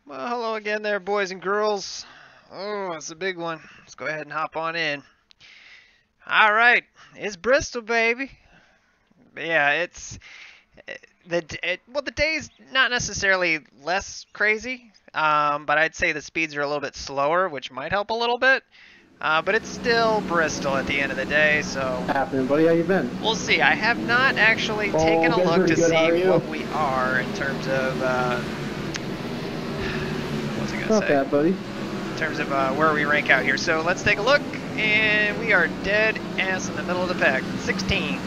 Well, hello again there, boys and girls. Oh, it's a big one. Let's go ahead and hop on in. All right, it's Bristol, baby. Yeah, it's the day's not necessarily less crazy, but I'd say the speeds are a little bit slower, which might help a little bit. But it's still Bristol at the end of the day, so Happening, buddy? How you been? we'll see. I have not actually Oh, taken a been look pretty to good. How are see you? what we are in terms of what's I gonna Not say? bad, buddy. In terms of where we rank out here. So let's take a look, and we are dead ass in the middle of the pack, 16.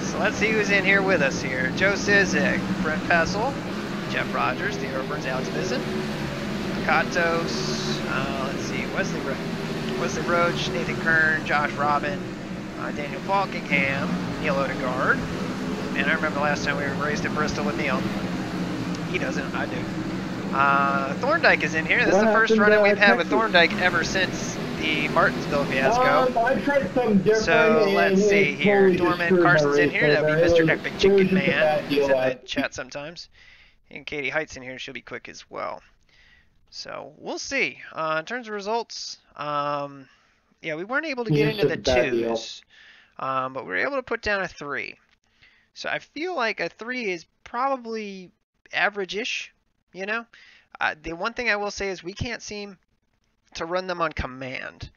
So let's see who's in here with us here. Joe Sizek, Brent Pessel, Jeff Rogers, Theo Burns, Alex Vincent, Katos, let's see, Wesley Roach, Nathan Kern, Josh Robin, Daniel Falkingham, Neil Odegaard. Man, I remember the last time we raced at Bristol with Neil. He doesn't, I do. Thorndike is in here. This is the first run-in we've had with Thorndike ever since the Martinsville fiasco. I tried something different. So let's see here. Totally Dorman Carson's in here. That would be Mr. Epic Chicken Man. He's in the chat sometimes. And Katie Height's in here. She'll be quick as well. So we'll see. In terms of results, yeah, we weren't able to get into the twos, but we were able to put down a 3. So I feel like a 3 is probably average-ish. You know, the one thing I will say is we can't seem to run them on command.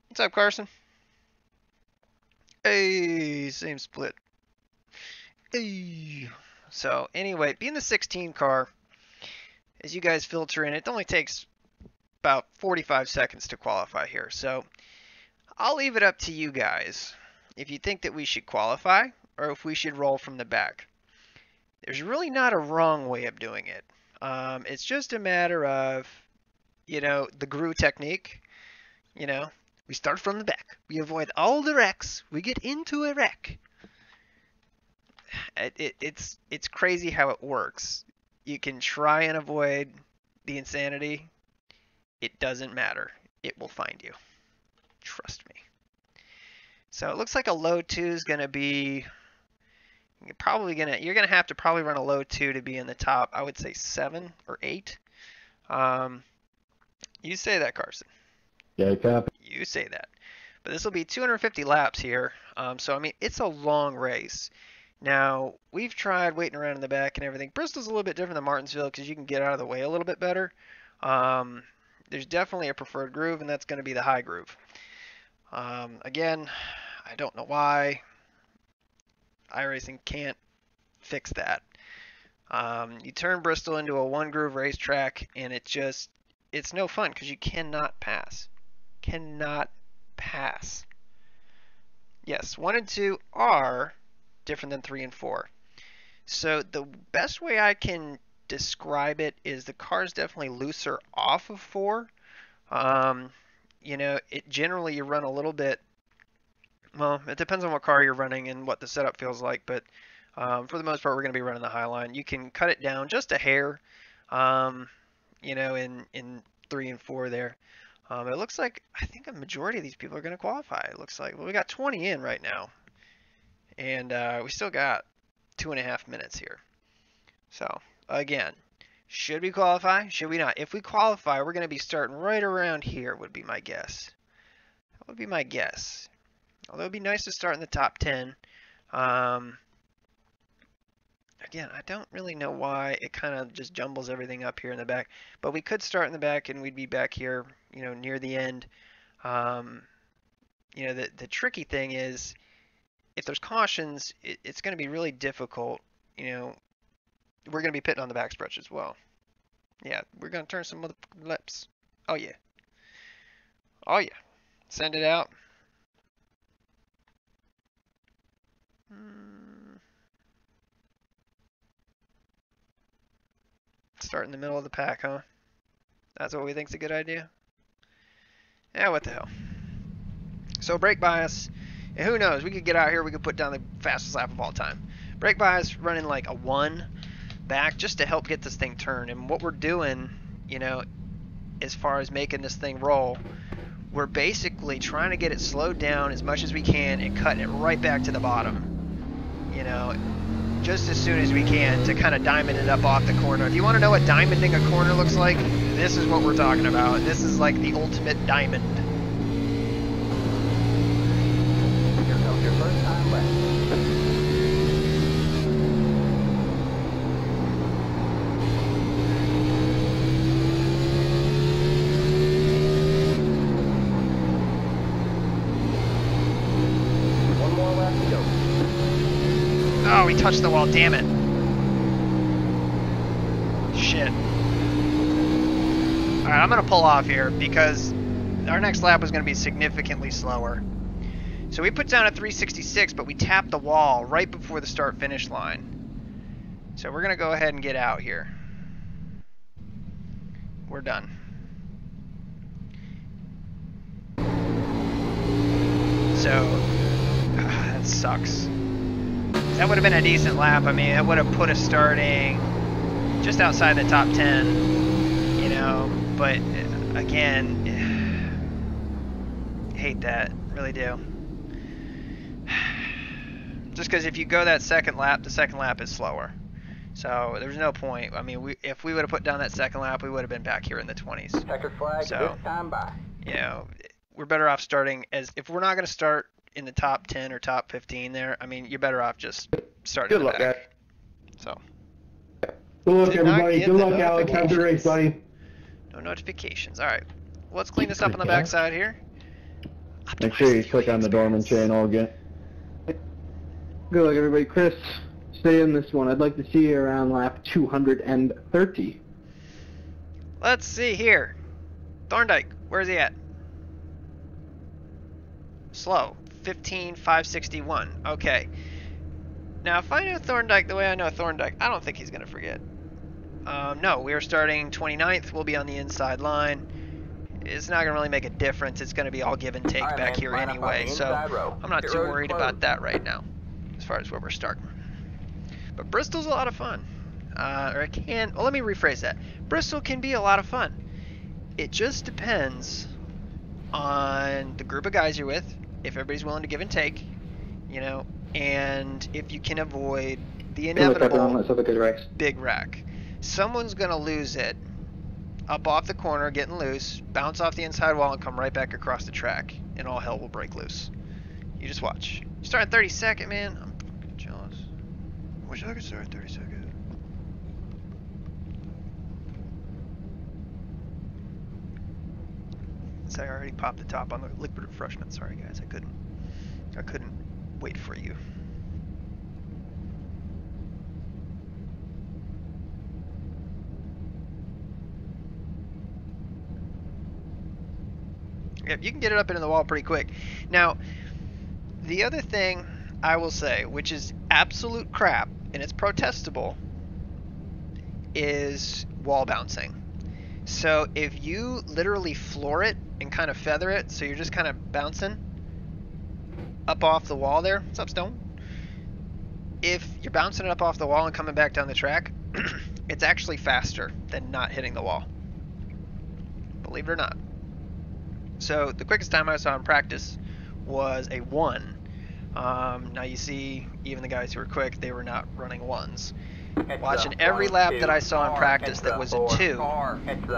What's up, Carson? Hey, same split. Hey. So anyway, being the 16 car, as you guys filter in, it only takes about 45 seconds to qualify here. So I'll leave it up to you guys if you think that we should qualify or if we should roll from the back. There's really not a wrong way of doing it. It's just a matter of, you know, the GRU technique. You know, we start from the back. We avoid all the wrecks. We get into a wreck. It's crazy how it works. You can try and avoid the insanity. It doesn't matter. It will find you. Trust me. So it looks like a low 2 is going to be... You're gonna have to probably run a low 2 to be in the top. I would say 7 or 8. You say that, Carson. Yeah, copy. You say that. But this will be 250 laps here. So I mean, it's a long race. Now we've tried waiting around in the back and everything. Bristol's a little bit different than Martinsville because you can get out of the way a little bit better. There's definitely a preferred groove, and that's going to be the high groove. Again, I don't know why iRacing can't fix that. You turn Bristol into a one groove racetrack, and it's no fun because you cannot pass. Cannot pass. Yes, 1 and 2 are different than 3 and 4. So the best way I can describe it is the car's definitely looser off of 4. You know, generally you run a little bit. Well, it depends on what car you're running and what the setup feels like, but for the most part, we're going to be running the Highline. You can cut it down just a hair, you know, in 3 and 4 there. It looks like, I think a majority of these people are going to qualify. It looks like, well, we got 20 in right now, and we still got 2.5 minutes here. So, again, should we qualify? Should we not? If we qualify, we're going to be starting right around here, would be my guess. That would be my guess. Although it'd be nice to start in the top 10. Again, I don't really know why it kind of just jumbles everything up here in the back. But we could start in the back and we'd be back here, you know, near the end. You know, the tricky thing is, if there's cautions, it's going to be really difficult. You know, we're going to be pitting on the back stretch as well. Yeah, we're going to turn some other laps. Oh, yeah. Oh, yeah. Send it out. Start in the middle of the pack, huh? That's what we think's a good idea? Yeah, what the hell. So brake bias, and who knows, we could get out here, we could put down the fastest lap of all time. Brake bias running like a 1 back just to help get this thing turned. And what we're doing, you know, as far as making this thing roll, we're basically trying to get it slowed down as much as we can and cutting it right back to the bottom. You know, just as soon as we can to kind of diamond it up off the corner. If you want to know what diamonding a corner looks like, this is what we're talking about. This is like the ultimate diamond. Here comes your first time left. One more lap to go. Oh, we touched the wall, damn it. Shit. Alright, I'm going to pull off here because our next lap was going to be significantly slower. So we put down a 366, but we tapped the wall right before the start-finish line. So we're going to go ahead and get out here. We're done. So, that sucks. That would have been a decent lap. I mean, that would have put us starting just outside the top 10, you know, but again, hate that, really do. Just because if you go that second lap, the second lap is slower. So there's no point. I mean, if we would have put down that second lap, we would have been back here in the 20s. Checkered flag, So, this time by. you know, we're better off starting as, if we're not going to start in the top 10 or top 15 there, I mean, you're better off just starting in the back. guys. So, Good luck, Did not everybody. get Good the luck, Alex. Have a good race, buddy. no notifications. All right, let's clean this up on the backside here. Make sure you click on the Dorman channel again. Good luck, everybody. Chris, stay in this one. I'd like to see you around lap 230. Let's see here. Thorndike, where's he at? Slow. 15,561. Okay. Now, if I know Thorndike the way I know Thorndike, I don't think he's going to forget. No, we are starting 29th. We'll be on the inside line. It's not going to really make a difference. It's going to be all give and take All right, back man, here line up on the anyway. So inside row. I'm not Pit too road is worried closed. about that right now, as far as where we're starting. But Bristol's a lot of fun. Well, let me rephrase that. Bristol can be a lot of fun. It just depends on the group of guys you're with, if everybody's willing to give and take, you know, and if you can avoid the inevitable big wreck. Someone's going to lose it up off the corner, getting loose, bounce off the inside wall, and come right back across the track, and all hell will break loose. You just watch. You start at 32nd, man. I'm fucking jealous. Wish I could start at 32nd. I already popped the top on the liquid refreshment. Sorry guys, I couldn't wait for you. Yep, you can get it up into the wall pretty quick. Now, the other thing I will say, which is absolute crap, and it's protestable, is wall bouncing. So if you literally floor it and kind of feather it, so you're just kind of bouncing up off the wall there. What's up, Stone? If you're bouncing it up off the wall and coming back down the track, it's actually faster than not hitting the wall. Believe it or not. So the quickest time I saw in practice was a 1. Now you see, even the guys who were quick, they were not running 1s. Watching every lap that I saw in practice that was a 2,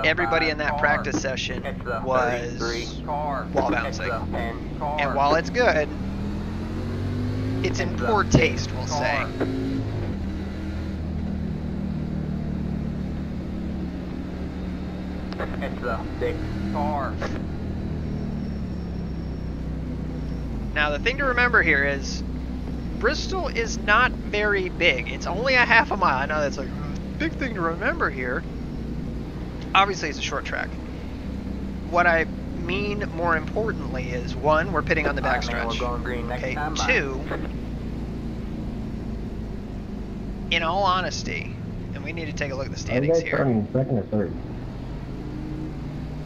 everybody in that practice session was wall bouncing. And while it's good, it's in poor taste, we'll say. It's a 6 car. Now the thing to remember here is Bristol is not very big. It's only a half a mile. I know that's like a big thing to remember here. Obviously it's a short track. What I mean more importantly is, 1, we're pitting on the backstretch. Okay, 2, in all honesty, and we need to take a look at the standings here. Second or third?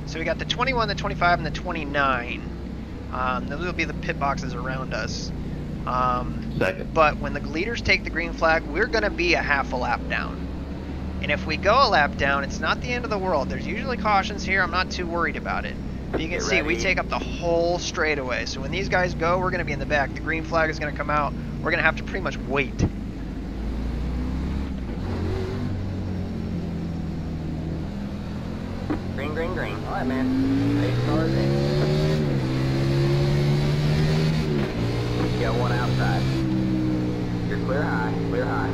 So we got the 21, the 25, and the 29. Those will be the pit boxes around us. Second. But when the leaders take the green flag, we're going to be a half a lap down. And if we go a lap down, it's not the end of the world. There's usually cautions here. I'm not too worried about it. But you can see we take up the whole straightaway. So when these guys go, we're going to be in the back. The green flag is going to come out. We're going to have to pretty much wait. green, green. All right, man. Pace cars in. You got one outside. You're clear high, clear high.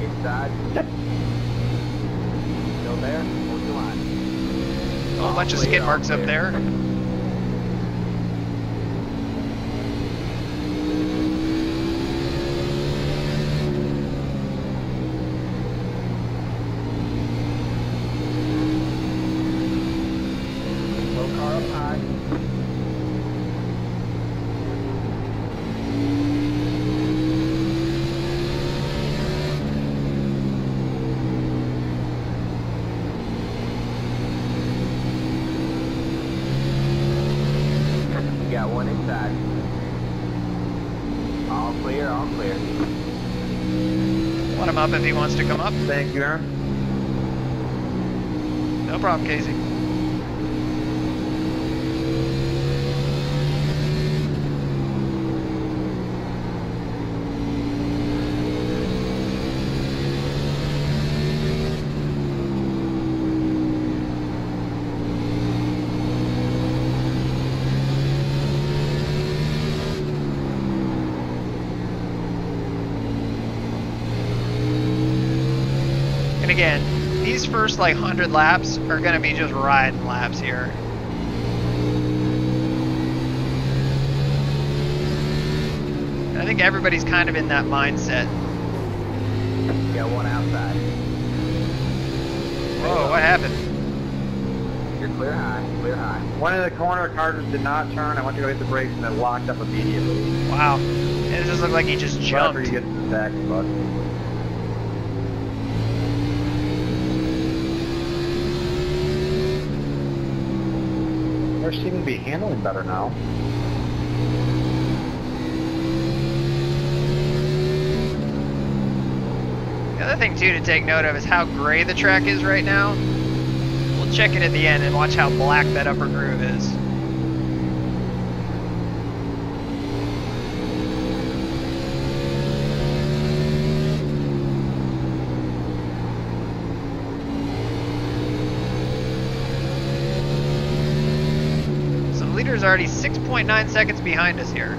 Inside. Still there? Hold your line. Oh, a bunch of skid marks up there. Low car up high. You got one inside. All clear, all clear. Let him up if he wants to come up. Thank you, Aaron. No problem, Casey. And again, these first like 100 laps are going to be just riding laps here. And I think everybody's kind of in that mindset. You got one outside. Whoa, what happened? You're clear high, clear high. One of the corner cars did not turn. I went to go hit the brakes and it locked up immediately. Wow. It just looked like he just Sorry for jumped. you getting stacked, bud. They seem to be handling better now. The other thing too to take note of is how gray the track is right now. We'll check it at the end and watch how black that upper groove is. So the leader is already 6.9 seconds behind us here.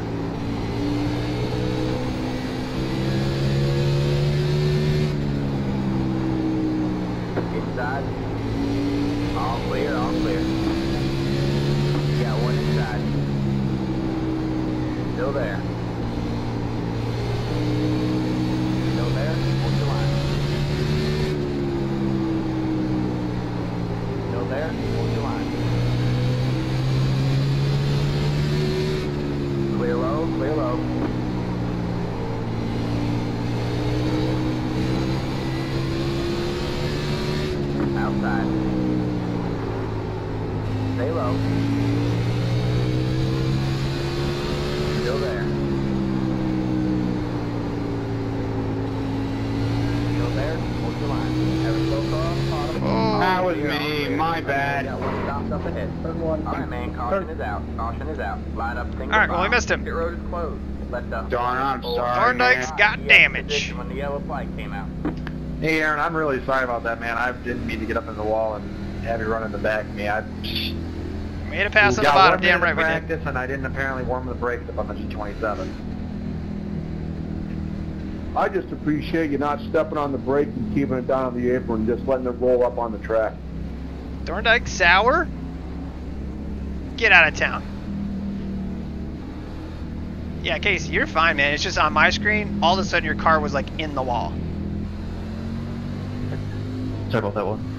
Inside. All clear, all clear. You got one inside. Still there. Still there? Hold your line. Still there? Hold your line. Clear low, clear low. Outside. Stay low. Still there. Still there. Hold your line. Have a slow car. Bottom. Oh, That was me. My bad. Got one stopped up ahead. Turn one. All right, man. Caution is out. Caution is out. Line up. Single All right, well, we file. missed him. Pit road is closed. Let the Darn, I'm sorry. Thorndike's man. got damage. position when the yellow flag came out. Hey, Aaron, I'm really sorry about that, man. I didn't mean to get up in the wall and have you run in the back of me. I Made a pass on the got bottom. 1 Damn minute right we did. practice, and I didn't apparently warm the brakes up on the G27. I just appreciate you not stepping on the brake and keeping it down on the apron, just letting it roll up on the track. Thorndike sour? Get out of town. Yeah, Casey, you're fine, man. It's just on my screen, all of a sudden your car was like in the wall. Sorry about that one.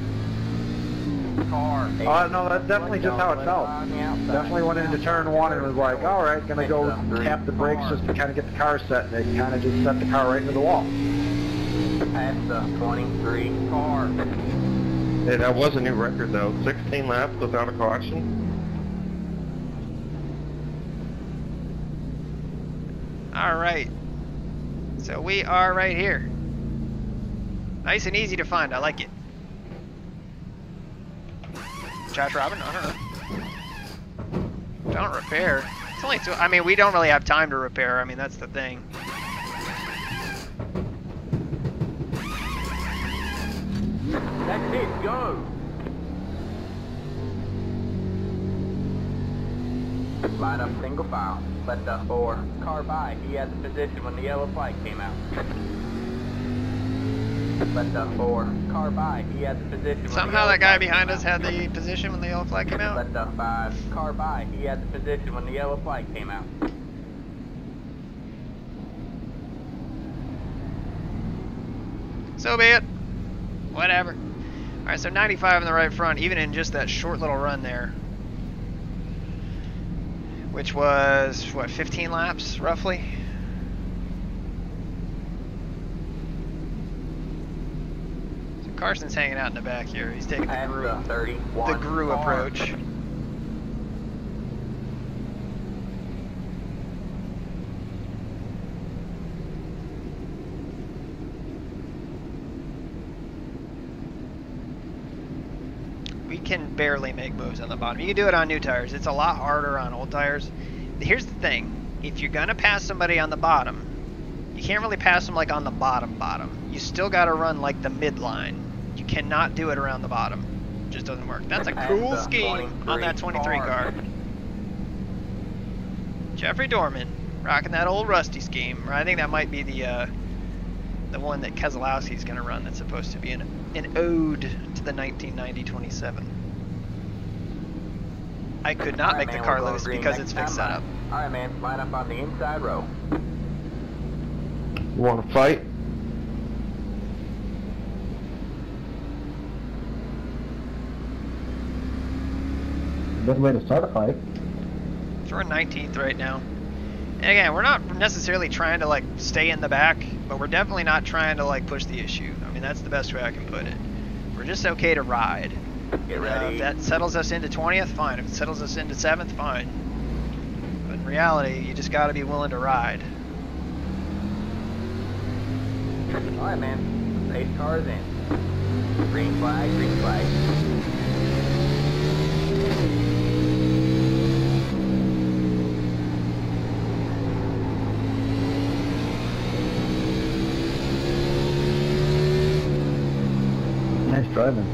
Car. Oh, no, that's definitely just how it felt. Definitely went into turn one and was like, all right, gonna go tap the brakes just to kind of get the car set, and it kind of just set the car right into the wall. Past the 23 car. Hey, that was a new record though. 16 laps without a caution. All right. So we are right here. Nice and easy to find. I like it. Josh Robin? I don't know. Don't repair. It's only two. I mean, we don't really have time to repair. I mean, that's the thing. That's it, go! Line up single file. Let the 4 car by. He had the position when the yellow flag came out. Let the 4 car by. He had the position when Somehow the that guy yellow behind flag us came had the position when the yellow flag came out. Let the 5 car by. He had the position when the yellow flag came out. So be it. Whatever. Alright, so 95 in the right front, even in just that short little run there. Which was, what, 15 laps, roughly? So Carson's hanging out in the back here. He's taking the GRU approach. We can barely make moves on the bottom. You can do it on new tires. It's a lot harder on old tires. Here's the thing. If you're going to pass somebody on the bottom, you can't really pass them like on the bottom. You still got to run like the midline. You cannot do it around the bottom. It just doesn't work. That's a cool scheme on that 23 car. Jeffrey Dorman rocking that old Rusty scheme. I think that might be the one that Keselowski's going to run. That's supposed to be an ode to the 1990 27. I could not make the car loose because it's fixed setup. Alright man, line up on the inside row. You want to fight? Good way to start a fight. So we're 19th right now. And again, we're not necessarily trying to like stay in the back, but we're definitely not trying to like push the issue. I mean, that's the best way I can put it. We're just okay to ride. Get ready. If that settles us into 20th, fine. If it settles us into 7th, fine. But in reality, you just got to be willing to ride. Alright man, pace cars in. Green flag, green flag. Nice driving.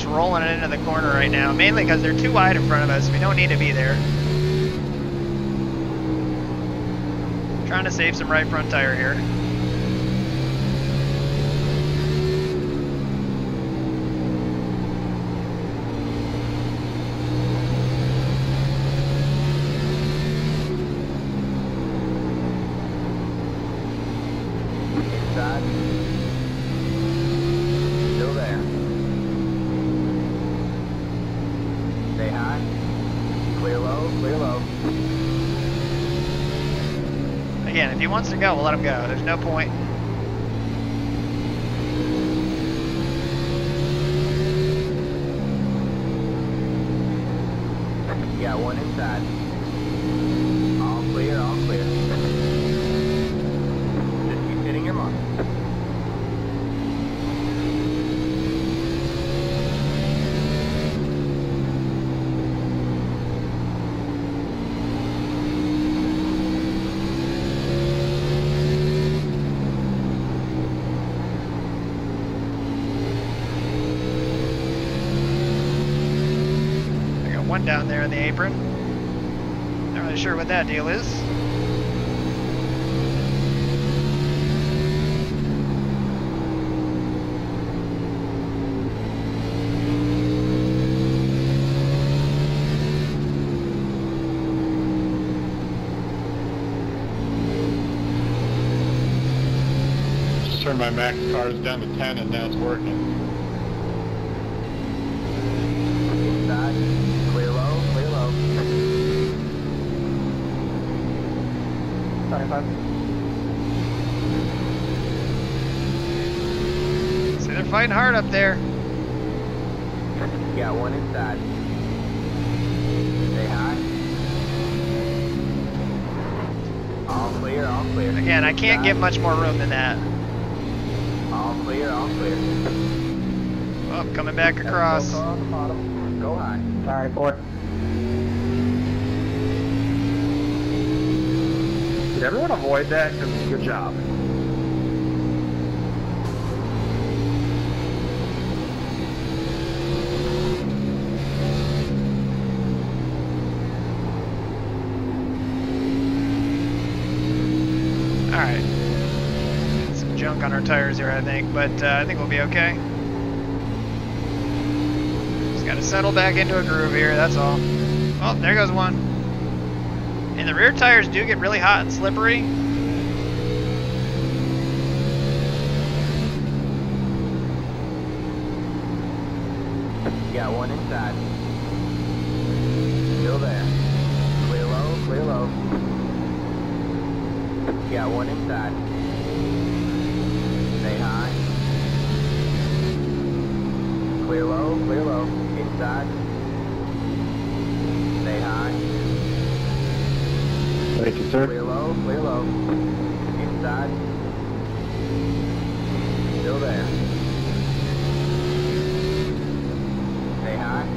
Rolling it into the corner right now, mainly because they're too wide in front of us. We don't need to be there. Trying to save some right front tire here. Inside. Still there. Stay high. Clear low, clear low. Again, if he wants to go, we'll let him go. There's no point. You got one inside. All clear, all clear. Just keep hitting your mark. One down there in the apron. Not really sure what that deal is. Just turned my max cars down to 10 and now it's working. Inside. Clear low, clear low. 25. fighting hard up there. Got one inside. Stay high. All clear, all clear. Again, I can't get much more room than that. All clear, all clear. Oh, coming back across. Go on the bottom. Go high. Sorry, Ford. Did everyone avoid that? Because good job. Alright. Some junk on our tires here, I think, but I think we'll be okay. Just gotta settle back into a groove here, that's all. Oh, there goes one. And the rear tires do get really hot and slippery. Got one inside. Still there. Clear low, clear low. Got one inside. Stay high. Clear low, clear low. Inside. Stay high. Thank you, sir. Clear low, clear low. Inside. Still there. Stay high.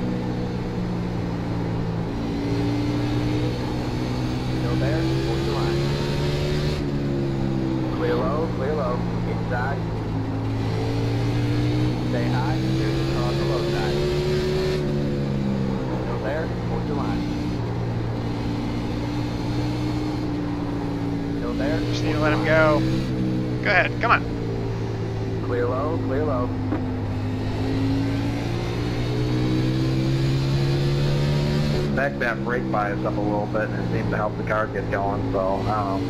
Still there. Hold the line. Clear low, clear low. Inside. Stay high. Here's across the low side. Still there. Hold your line. Still there. Just need to let him go. Go ahead, come on. Clear low, clear low. Back that brake bias up a little bit, and it seems to help the car get going, so I don't know.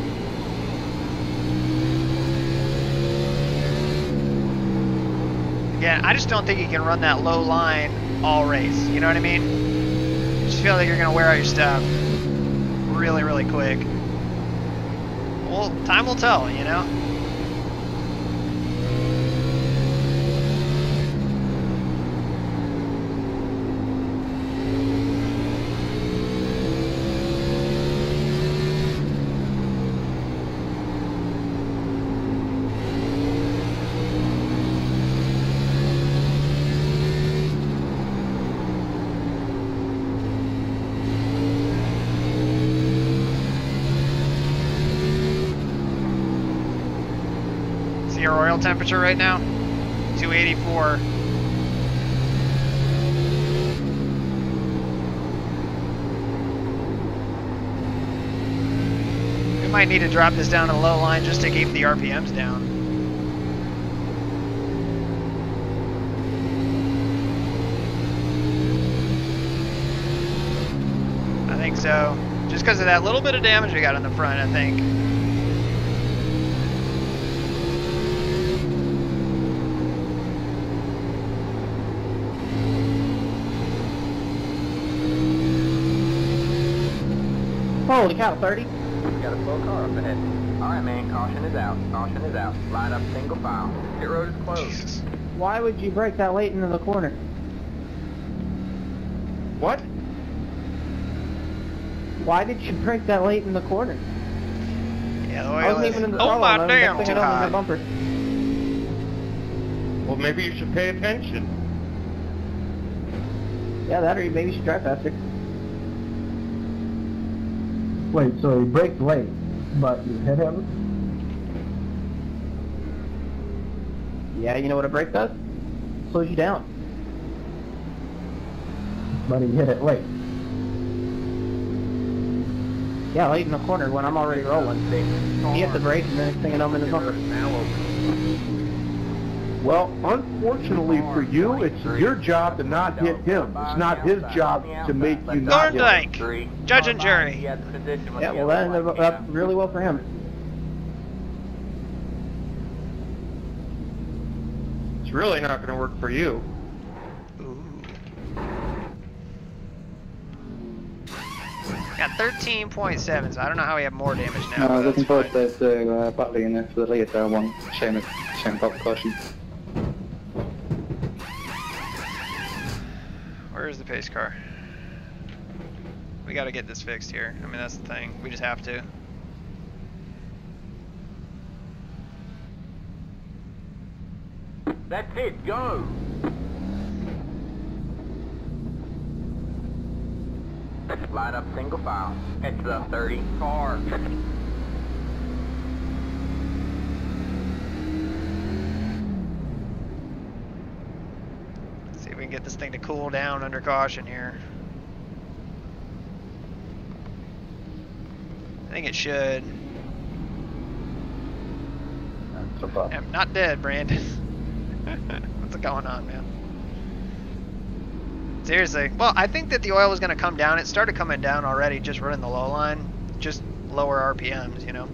Again, I just don't think you can run that low line all race. You know what I mean? Just feel like you're gonna wear out your stuff really, really quick. Well, time will tell, you know? See our oil temperature right now? 284. We might need to drop this down to the low line just to keep the RPMs down. I think so. Just because of that little bit of damage we got on the front, I think. Holy cow, 30? Got a slow car up ahead. Alright man, caution is out. Caution is out. Line up single file. Pit road is closed. Jesus. Why would you break that late into the corner? What? Why did you break that late in the corner? Yeah, the I oil wasn't is... even in the Oh throttle, my I was damn, thinking too of the high. bumper. Well, maybe you should pay attention. Yeah, that or you maybe should drive faster. Wait, so he braked late, but you hit him? Yeah, you know what a brake does? Slows you down. But he hit it late. Yeah, late in the corner when I'm already rolling. He hit the brake and then next thing you know I'm in the bumper. Well, unfortunately for you, it's your job to not hit him. It's not his job to make you not hit him. Thorndike, judge and jury. Yeah, well that ended up really well for him. It's really not going to work for you. Got 13.7, so I don't know how we have more damage now. but Looking that's forward fine. to battling in for the later one. Shame about the caution. Where's the pace car? We gotta get this fixed here. I mean, that's the thing. We just have to. That's it, go! Line up single file. Head to the 30 car. See if we can get this thing to cool down under caution here. I think it should. I'm not dead, Brandon. What's going on, man? Seriously. Well, I think that the oil was going to come down. It started coming down already just running the low line. Just lower RPMs, you know?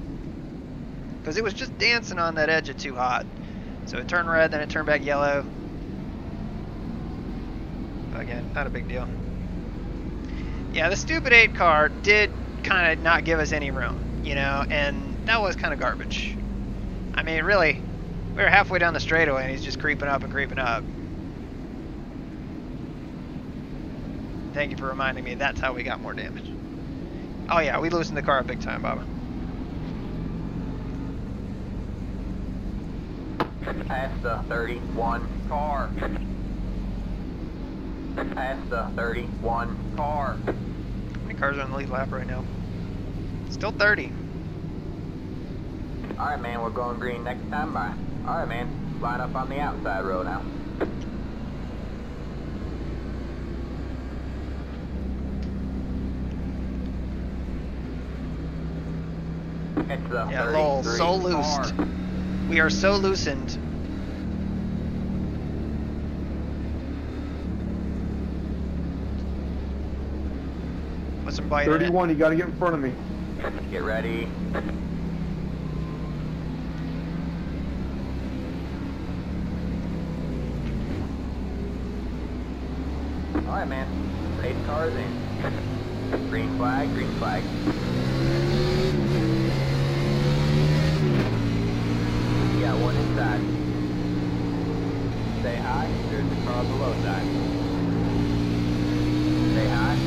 Because it was just dancing on that edge of too hot. So it turned red, then it turned back yellow. Again, not a big deal. Yeah, the stupid 8 car did kind of not give us any room, you know? And that was kind of garbage. I mean, really, we were halfway down the straightaway and he's just creeping up and creeping up. Thank you for reminding me that's how we got more damage. Oh yeah, we loosened the car up big time, Baba. Past the 31 car. Past the 31 car. How many cars are on the lead lap right now? Still 30. Alright, man, we're going green next time by. Alright, man, line up on the outside row now. Yeah, lol, so loosed. We are so loosened. What's some bite 31, you gotta get in front of me. Get ready. Alright, man. 8 cars in. Green flag, green flag. You got one inside. Stay high, there's the car on the low side. Stay high.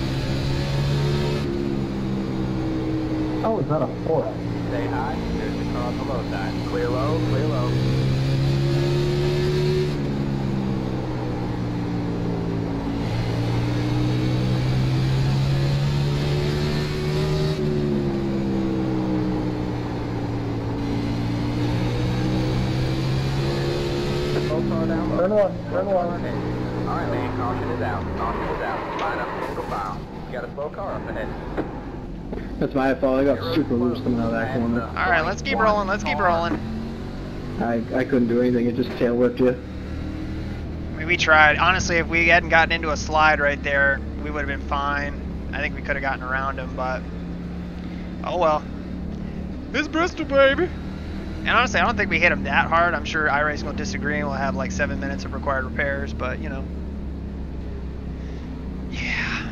Oh, is that a 4? Stay high, there's the car on the low side. Clear low, clear low. Turn one, turn one. Alright, man, caution is out. Caution is out. Line up single file. You got a slow car up ahead. That's my fault. I got super loose coming out of that corner. Alright, let's keep rolling, let's keep rolling. I couldn't do anything. It just tail whipped you. I mean, we tried. Honestly, if we hadn't gotten into a slide right there, we would have been fine. I think we could have gotten around him, but oh well. It's Bristol, baby. And honestly, I don't think we hit him that hard. I'm sure iRacing will disagree and we'll have like 7 minutes of required repairs, but you know. Yeah.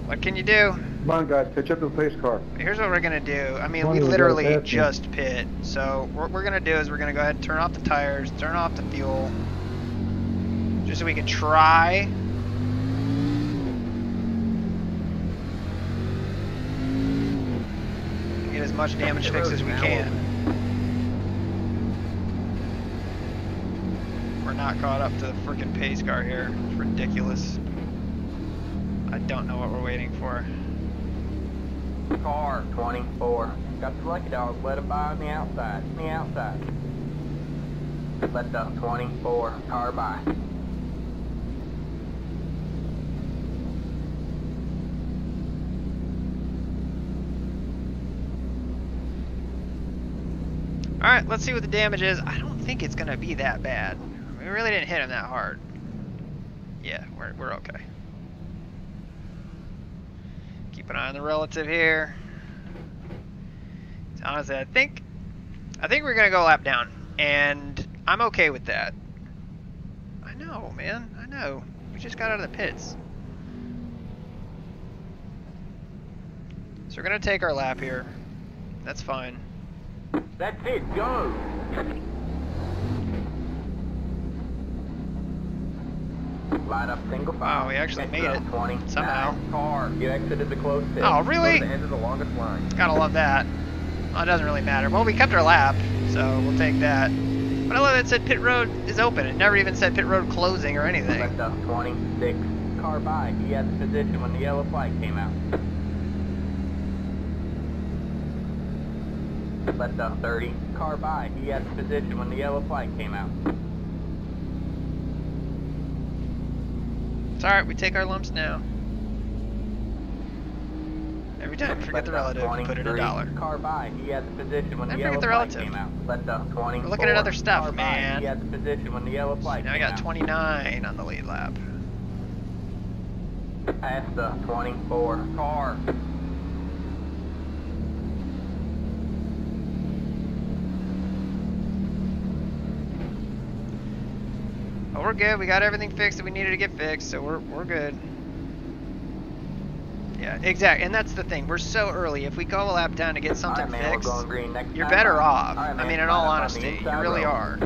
What can you do? Come on, guys, pitch up to the pace car. Here's what we're going to do. I mean, we literally just pit. So what we're going to do is we're going to go ahead and turn off the tires, turn off the fuel, just so we can try. Get as much damage fixed as we can. We're not caught up to the freaking pace car here. It's ridiculous. I don't know what we're waiting for. Car 24. Got the lucky dog. Let it by on the outside. On the outside. Let the 24 car by. Alright, let's see what the damage is. I don't think it's going to be that bad. We really didn't hit him that hard. Yeah, we're okay. Keep an eye on the relative here. Honestly, I think we're going to go a lap down. And I'm okay with that. I know, man. I know. We just got out of the pits. So we're going to take our lap here. That's fine. That's it, go! Light up single file. Wow, we actually made it 20. somehow. Car. You exited the close pit. Oh, really? Go to the end of the longest line. Gotta love that. Well, it doesn't really matter. Well, we kept our lap, so we'll take that. But I love that it said pit road is open. It never even said pit road closing or anything. Left up 26. Car by. He had the position when the yellow flag came out. Left up 30. Car by. He had the position when the yellow flag came out. It's alright, we take our lumps now. Every time, forget the relative and put in $1. Car by. He had the position when the yellow flag came out. Left up 20. We're looking at other stuff, man. He had the position when the yellow flag Now we came got out. 29 on the lead lap. Past the 24. Car. But we're good. We got everything fixed that we needed to get fixed, so we're good. Yeah, exactly. And that's the thing. We're so early. If we go a lap down to get something fixed, you're better off. I mean, in all honesty, you really are.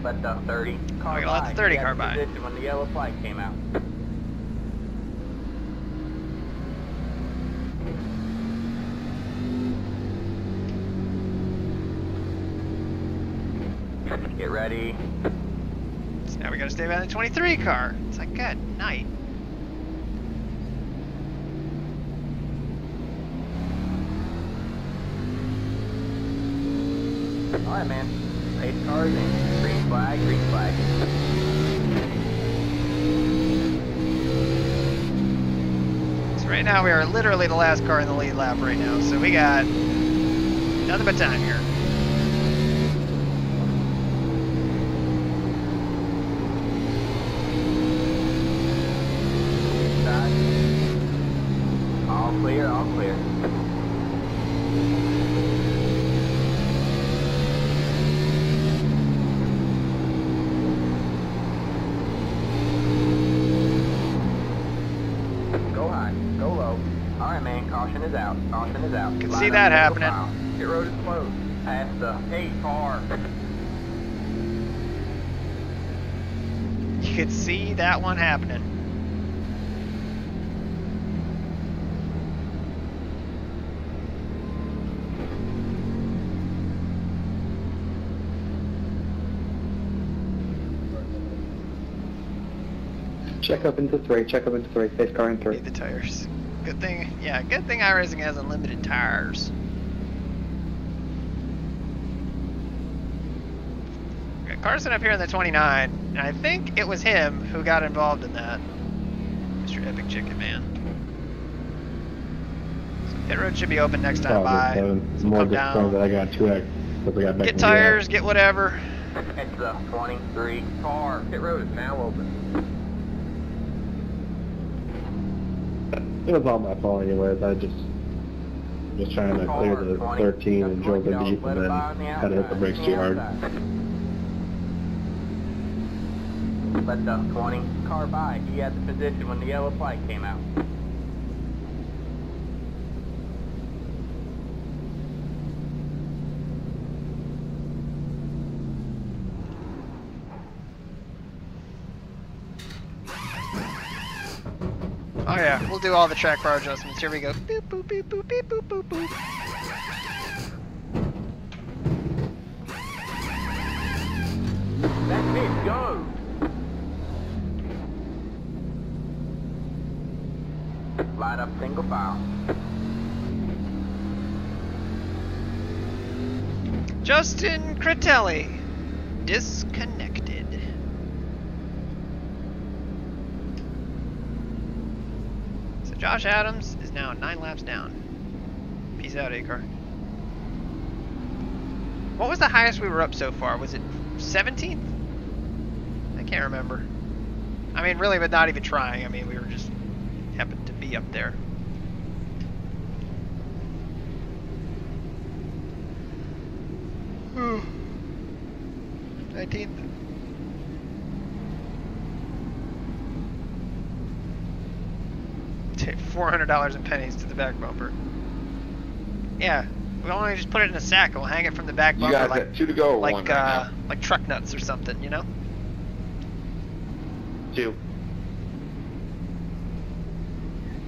Let the 30 car We're gonna let the 30 car by. When the yellow flag came out. Get ready. So now we gotta stay behind the 23 car. It's like, good night. Alright, man. 8 cars in. Green flag, green flag. So right now we are literally the last car in the lead lap right now. So we got nothing but time here. All clear, all clear. Go high, go low. Alright, man, caution is out. Caution is out. Can see that happening. Pit road is closed. Past the 8 car. You could see that one happening. Check up into 3, check up into 3, safe car in 3. Need the tires. Good thing, yeah, good thing iRacing has unlimited tires. Got Carson up here in the 29, and I think it was him who got involved in that. Mr. Epic Chicken Man. So pit road should be open next time by. So More come disappointed that down, I got 2X. Because I got back get in the tires, get whatever. It's the 23 car. Pit road is now open. It was all my fault anyways. I just trying to clear the 13 and drove the deep and then had to hit the brakes too hard. Let the 20 car by. He had the position when the yellow flag came out. Oh yeah, we'll do all the track bar adjustments. Here we go. Boop, boop, boop, boop, boop, boop, boop, boop. That's it, go! Light up single file. Justin Critelli, disconnected. So Josh Adams is now 9 laps down. Peace out, A-Car. What was the highest we were up so far? Was it 17th? I can't remember. I mean, really, but not even trying. I mean, we were just happened to be up there. Ooh. 19th. $400 in pennies to the back bumper. Yeah, We'll only just put it in a sack and we'll hang it from the back You bumper guys like got 2 to go or 1 right now? like truck nuts or something, you know? 2.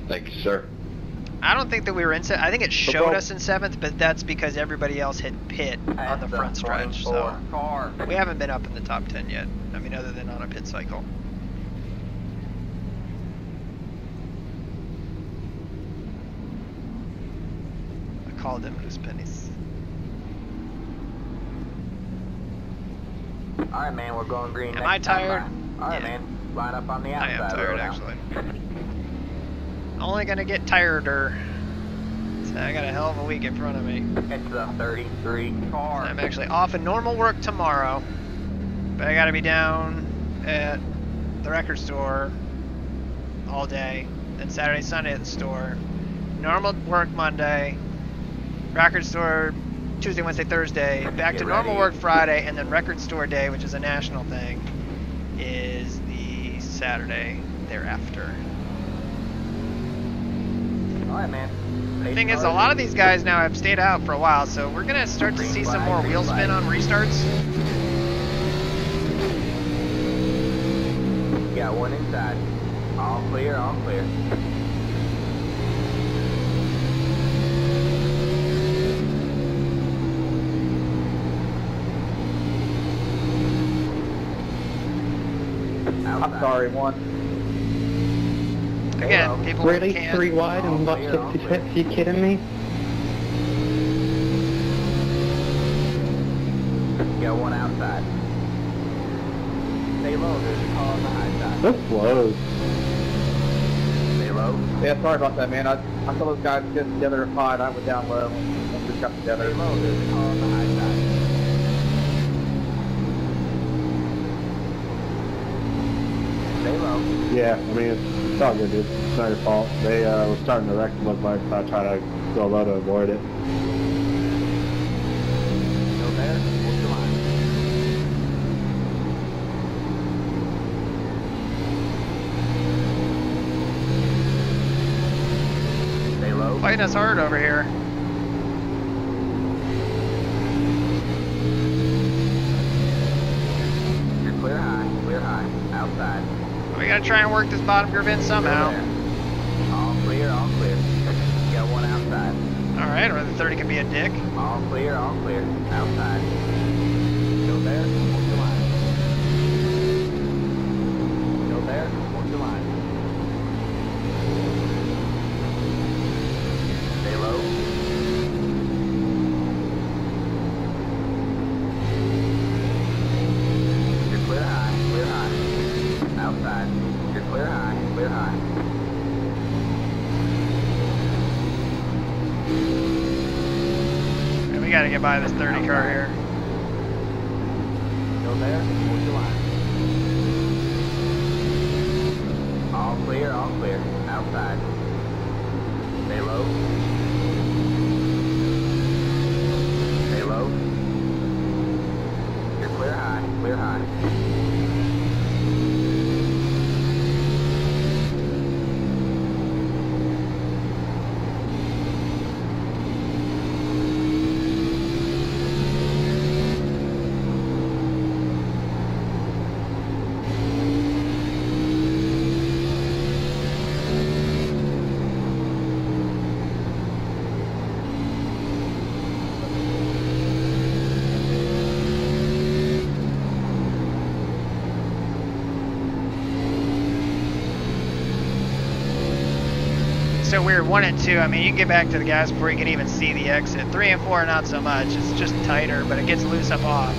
Thank you, sir. I don't think that we were in I think it showed us in 7th, but that's because everybody else hit pit on the front stretch. So we haven't been up in the top 10 yet. I mean, other than on a pit cycle. I called them loose pennies. Alright, man, we're going green. Am I tired? Alright, Yeah. man, line up on the outside. I am tired, road now. actually. Only gonna get tireder. So I got a hell of a week in front of me. It's the 33 car. I'm actually off in normal work tomorrow, but I gotta be down at the record store all day, then Saturday, Sunday at the store. Normal work Monday, record store Tuesday, Wednesday, Thursday, back to normal work Friday, and then record store day, which is a national thing, is the Saturday thereafter. Alright, man. The thing is, a lot of these guys now have stayed out for a while, so we're gonna start to see some more wheel spin on restarts. Got one inside. All clear, all clear. I'm sorry, 1. Again, people Really? can't. 3 wide and left 66? You kidding me? Got one outside. Stay low, there's a car on the high side. That's slow. Stay low. Yeah, sorry about that, man. I saw those guys get together at 5. I went down low and just got together. Stay low, there's a car on the high side. Stay low. Yeah, I mean, it's all good, dude. It's not your fault. They were starting to wreck, it looked like, so I try to go low to avoid it. Still there? What's the line? Stay low. Fighting us hard over here. You're clear high, outside. We gotta try and work this bottom groove in somehow. All clear, you got one outside. Alright, or the 30 can be a dick. All clear, outside. Still there, what's the line? Still there, what's the line? Stay low. You're clear high, outside. You're clear high. And we gotta get by this 30 car here. Still there? What's your line? All clear, outside. Stay low. Stay low. You're clear high. So we're 1 and 2. I mean, you can get back to the gas before you can even see the exit. 3 and 4, not so much. It's just tighter, but it gets loose up off.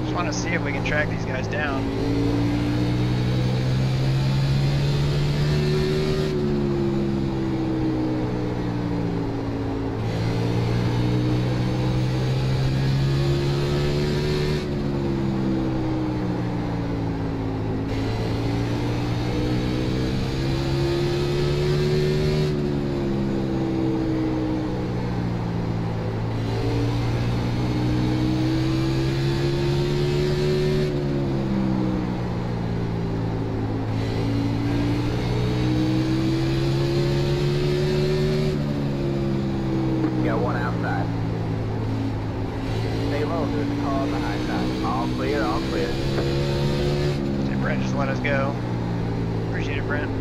Just want to see if we can track these guys down. control. There's a car on the high side. All clear, all clear. Hey, Brent, just let us go. Appreciate it, Brent.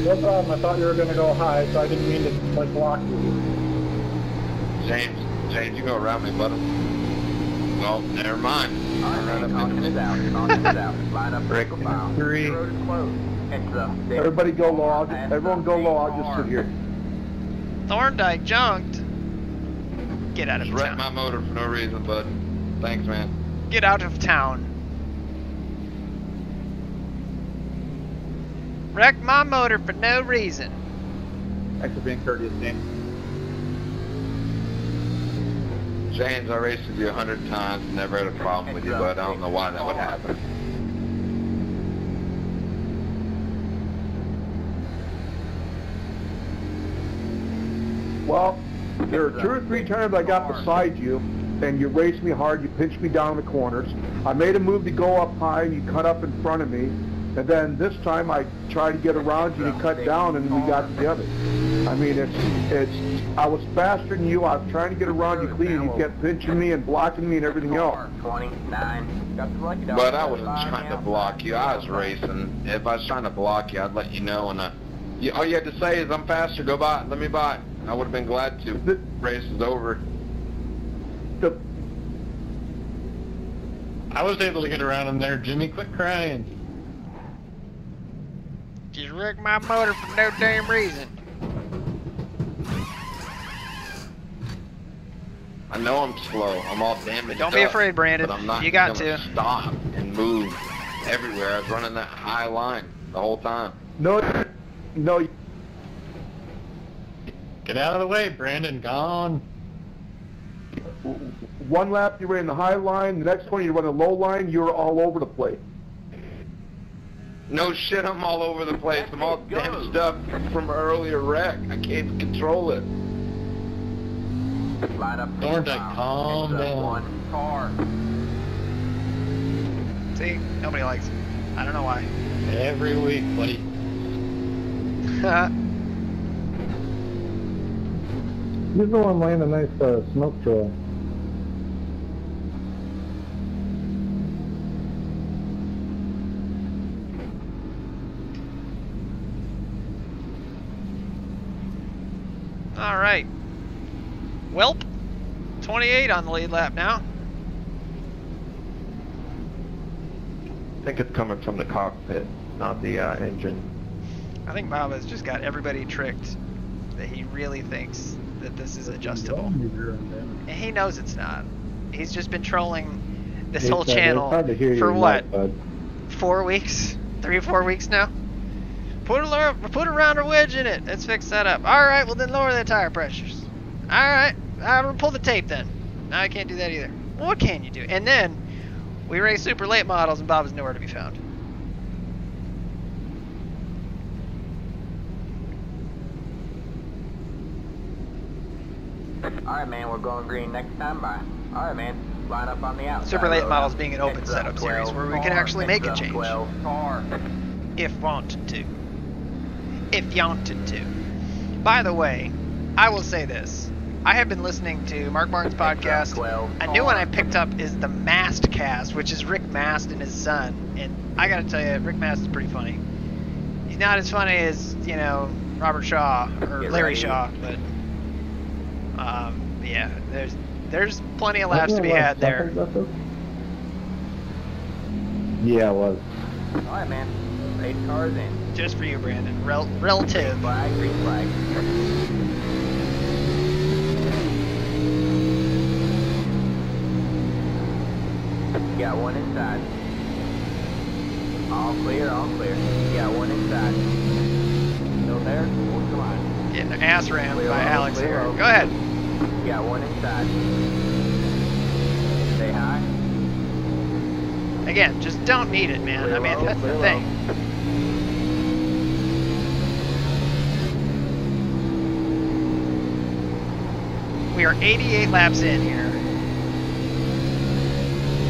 No problem. I thought you were going to go high, so I didn't mean to like block you. James, you go around me, buddy. Well, never mind. Alright, man, caution is out. Caution is out. Line up Break vertical file. three. The road is closed. It's the Everybody go low. Everyone go low. I'll just sit here. Thorndike junked. Get out of Just wrecked town. my motor for no reason, bud. Thanks, man. Get out of town. Wrecked my motor for no reason. Thanks for being courteous, James. James, I raced with you 100 times, never had a problem with you, but I don't know why that would happen. Well, there are 2 or 3 times I got beside you, and you raced me hard, you pinched me down in the corners. I made a move to go up high, and you cut up in front of me. And then this time I tried to get around you, and you cut down, and we got together. I mean, I was faster than you, I was trying to get around you clean, and you kept pinching me and blocking me and everything else. 29. Got the lucky dog. But I wasn't trying to block you, I was racing. If I was trying to block you, I'd let you know, and all you had to say is, I'm faster, go by, let me by. I would have been glad to. The race is over. I was able to get around him there, Jimmy. Quit crying. Just wrecked my motor for no damn reason. I know I'm slow. I'm all damaged. Don't be afraid, Brandon. But I'm not You got gonna to. stop and move everywhere. I was running that high line the whole time. No. Get out of the way, Brandon. Gone. One lap you ran the high line, the next one you run the low line, you were all over the place. No shit, I'm all over the place. I'm all damaged up from an earlier wreck. I can't control it. Line up Thorndike, calm down. One car. See? Nobody likes it. I don't know why. Every week, buddy. He's the one laying a nice smoke trail. All right. Welp. 28 on the lead lap now. I think it's coming from the cockpit, not the engine. I think Bob has just got everybody tricked that he really thinks that this is adjustable. And he knows it's not. He's just been trolling this whole channel for what? 4 weeks? 3 or 4 weeks now? Put a rounder wedge in it. Let's fix that up. Alright, well then lower the tire pressures. Alright, pull the tape then. No, I can't do that either. Well, what can you do? And then, we race super late models and Bob is nowhere to be found. Alright, man, we're going green next time. Bye. Alright, man, line up on the outside. Super late models being an open setup series where we can actually make a change. 12 car. If wanted to. If you wanted to. By the way, I will say this. I have been listening to Mark Martin's podcast. A new one I picked up is the Mast Cast, which is Rick Mast and his son. And I gotta tell you, Rick Mast is pretty funny. He's not as funny as, you know, Robert Shaw or Larry Shaw, but yeah, there's plenty of laughs to be had there. Yeah, it was. Alright, man, 8 cars in. Just for you, Brandon. Relative. Flag, green flag. Got one inside. All clear, all clear. Got one inside. Still there? Well, come on. Getting their ass rammed Clear, by Alex clear, here. okay. Go ahead. Got one inside. Stay high. Again, just don't need it, man. Clear I mean, low, that's the clear thing. We are 88 laps in here.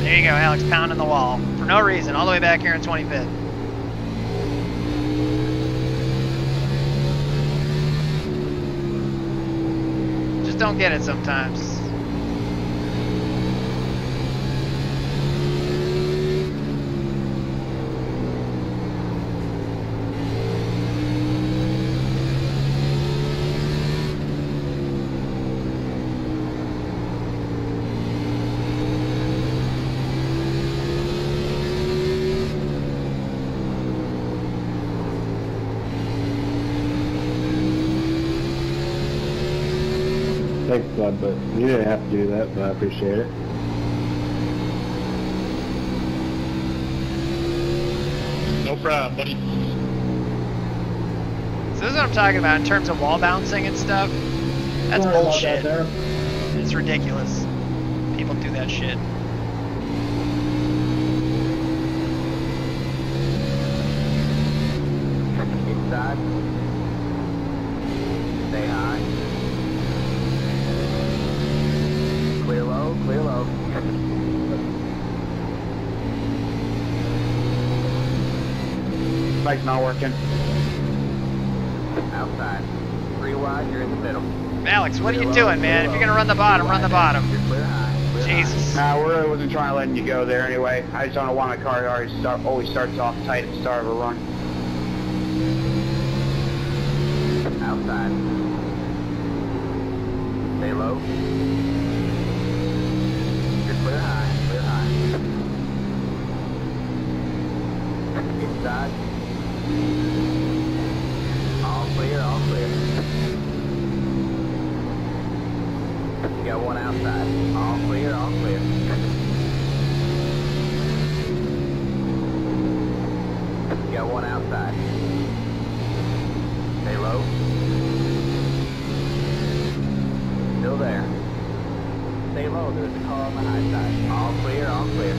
There you go, Alex, pounding the wall. For no reason, all the way back here in 25th. Just don't get it sometimes. thanks, bud, but you didn't have to do that, but I appreciate it. No problem, buddy. So this is what I'm talking about in terms of wall bouncing and stuff. That's Sorry about bullshit. that there. It's ridiculous. People do that shit. Inside. Stay high. Clear low, clear low. Bike's not working. Outside. 3 wide, you're in the middle. Alex, what are you doing, man? If you're gonna run the bottom, run the bottom. You're clear high. Clear Jesus. Nah, we really wasn't trying to let you go there anyway. I just don't want my car always starts off tight at the start of a run. Outside. Stay low. You're clear high, clear high. Inside. All clear, all clear. You got one outside. All clear, all clear. You got one outside. Stay low. Still there. Stay low, there's a car on the high side. All clear, all clear.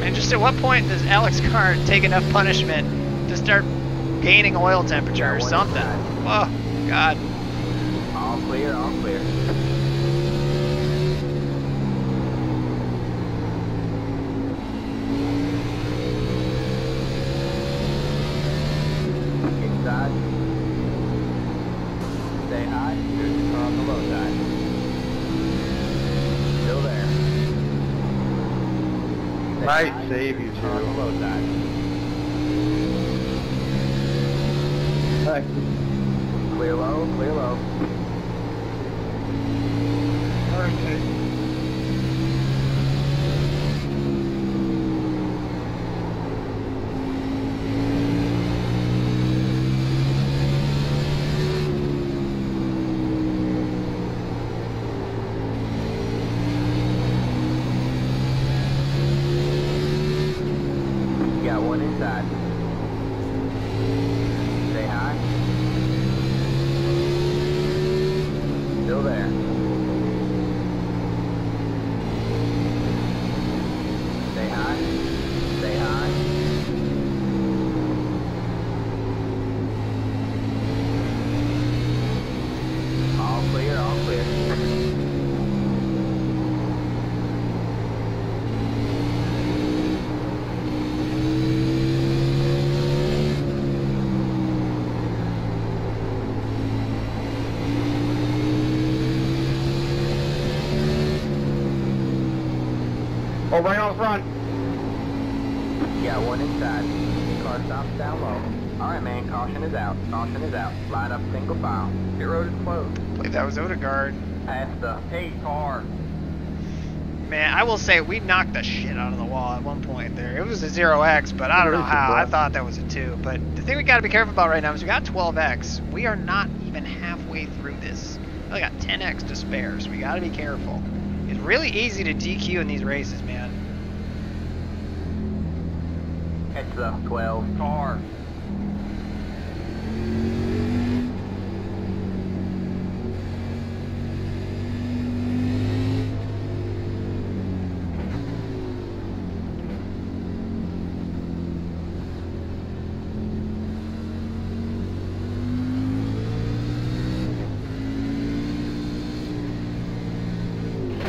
And just at what point does Alex car take enough punishment to start gaining oil temperature or something? Oh, God. All clear, all clear. Inside. Stay high, there's a car on the low side. Still there. Stay Might high, save you, there's a car on the too. low side. Clear low, clear low. You got one inside. Stay high. Still there. Stay high. Stay high. All clear, all clear. Oh, right on the front. You got one inside. Car stops down low. Alright, man, caution is out. Caution is out. Line up single file. Pit road is closed. I believe that was Odegaard. Pass the pace car. Man, I will say we knocked the shit out of the wall at one point there. It was a 0x, but I don't know how. I thought that was a 2. But the thing we got to be careful about right now is we got 12x. We are not even halfway through this. We only got 10x to spare, so we got to be careful. It's really easy to DQ in these races, man. It's the 12 car.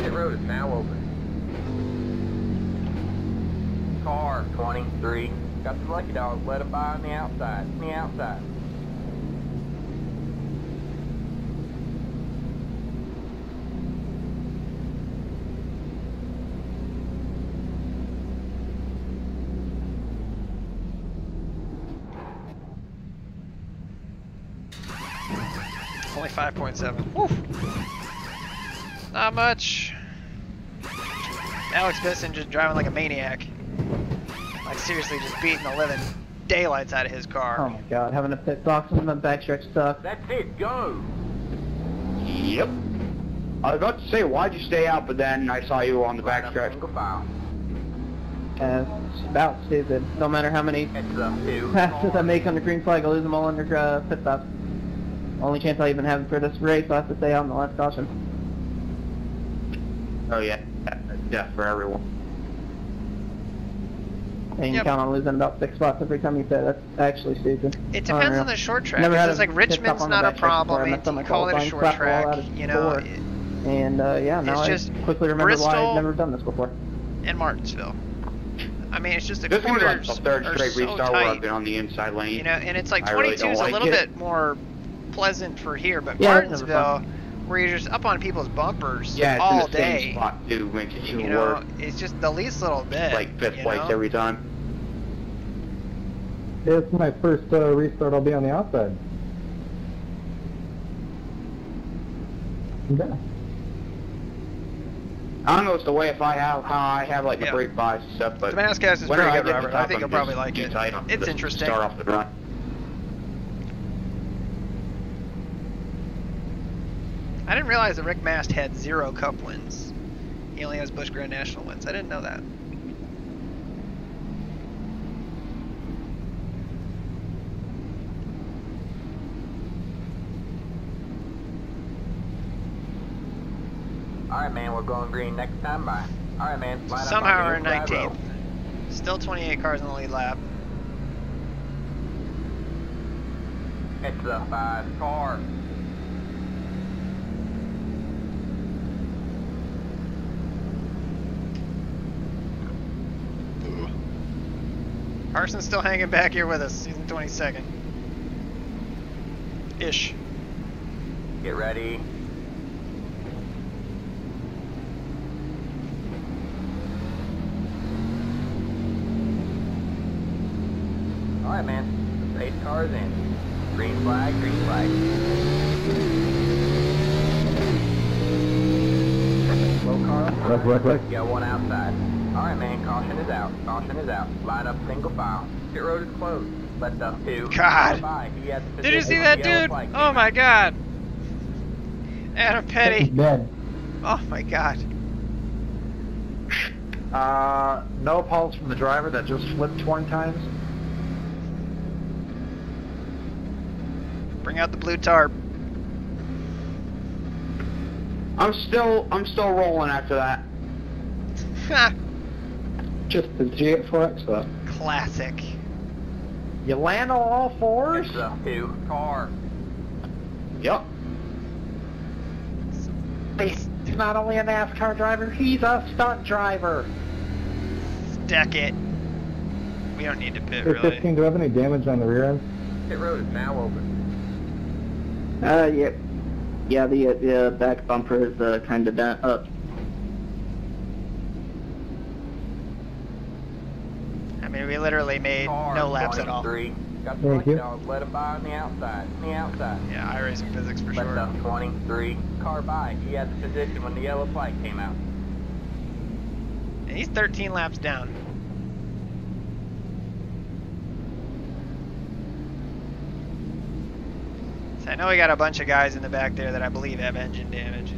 The road is now open. Car 23. Got the lucky dog. Let him by on the outside. On the outside. Only 5.7. Woof. Not much. Alex Bisson just driving like a maniac. Like seriously just beating the living daylights out of his car. Oh my god, having a pit box on the backstretch sucks. That's it, go! Yep. I was about to say, why'd you stay out, but then I saw you on the backstretch. Single file. It's about stupid. No matter how many It's the 2. passes I make on the green flag, I lose them all under pit stops. Only chance I even have for this race, I have to stay out on the last caution. Oh yeah, that's death for everyone. And you Yep. count on losing about 6 spots every time you pit. That's actually stupid. It depends Unreal. on the short track. Never had Because a like pit Richmond's stop on the not a backstretch before. I problem. messed up my You call it a qualifying, short crap all track. out of You know, four. And yeah, now it's I just quickly remember why Bristol I've never done this before. and Martinsville. I mean, it's just the This is like corners the third are straight so restart where I've tight. been on the inside lane. You know, and it's like I really 22 is don't a like little it. bit more pleasant for here, but Yeah, it's never Martinsville, fun. where you're just up on people's bumpers Yeah, it's all in the day. same spot too, makes it You even know, worse. it's just the least little bit. Like fifth you place know? every time. It's my first restart. I'll be on the outside. Yeah. I don't know, it's the way if I have how I have like the Yeah. brake bias and stuff, but Damascus is whenever pretty I good, get to Robert. the I top, think you'll I'm probably just like too it. tight on It's the interesting. Start off the run. I didn't realize that Rick Mast had 0 Cup wins. He only has Busch Grand National wins. I didn't know that. Alright, man, we're going green next time. Bye. Alright, man. Line up Somehow on we're the in inside 19th. row. Still 28 cars in the lead lap. It's the 5 car. Carson's still hanging back here with us. He's in 22nd. Ish. Get ready. Alright, man. The pace car's in. Green flag, green flag. Slow car up. Look. You got one outside. Alright, man. Caution is out. Caution is out. Line up single file. Pit road is closed. Let the 2. God. By. He has the Did you see position that, when the yellow dude? flag Oh came my out. god. Adam He's Petty. dead. Oh my god. No pulse from the driver that just flipped 20 times. Bring out the blue tarp. I'm still rolling after that. Ha. Just the GX4X though. Classic. You land on all fours? It's the 2 car. Yep. He's not only a NASCAR driver, he's a stunt driver. Stack it. We don't need to pit, Hey, really. 15, do I have any damage on the rear end? Pit road is now open. Yep. Yeah, the back bumper is kind of done up. I mean, we literally made Car no laps at all. 23. Got the Thank you. dog. Let him by on the outside. On the outside. Yeah, iRacing physics for Let sure. the 23. Car by. He had the position when the yellow flag came out. And he's 13 laps down. So I know we got a bunch of guys in the back there that I believe have engine damage.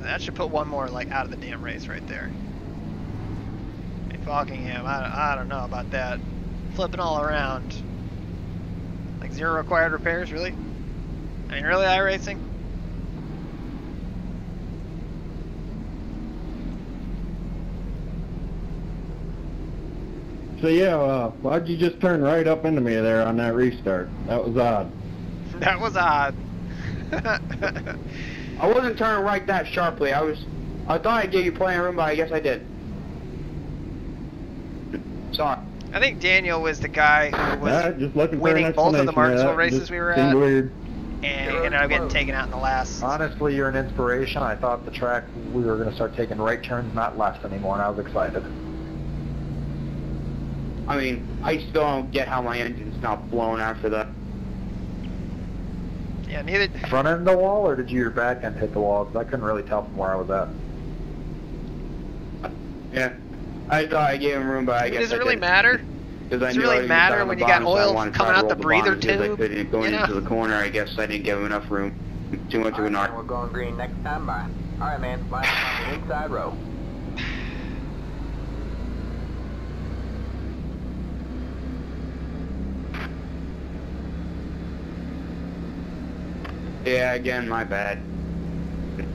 That should put one more like out of the damn race right there. Hey, Falkingham, I don't know about that. Flipping all around. Like 0 required repairs, really? I mean, really, iRacing? So yeah, why'd you just turn right up into me there on that restart? That was odd. That was odd. I wasn't turning right that sharply. I thought I gave you plenty of room, but I guess I did. Sorry. I think Daniel was the guy who was just looking for winning an both of the explanation Martinsville that. races Just we were seemed at, weird. and he ended up getting taken out in the last. Honestly, you're an inspiration. I thought the track, we were going to start taking right turns, not left anymore, and I was excited. I mean, I still don't get how my engine's not blown after that. Yeah, neither. Front end the wall, or did your back end hit the wall? 'Cause I couldn't really tell from where I was at. Yeah. I thought I gave him room, but I guess Does it I really didn't. matter? Does it really matter when you got oil coming out the breather tube? Going into the corner, I guess I didn't give him enough room. Too much of an arc. We're going green next time by. Alright, man, line up on the inside row. Yeah, again, my bad.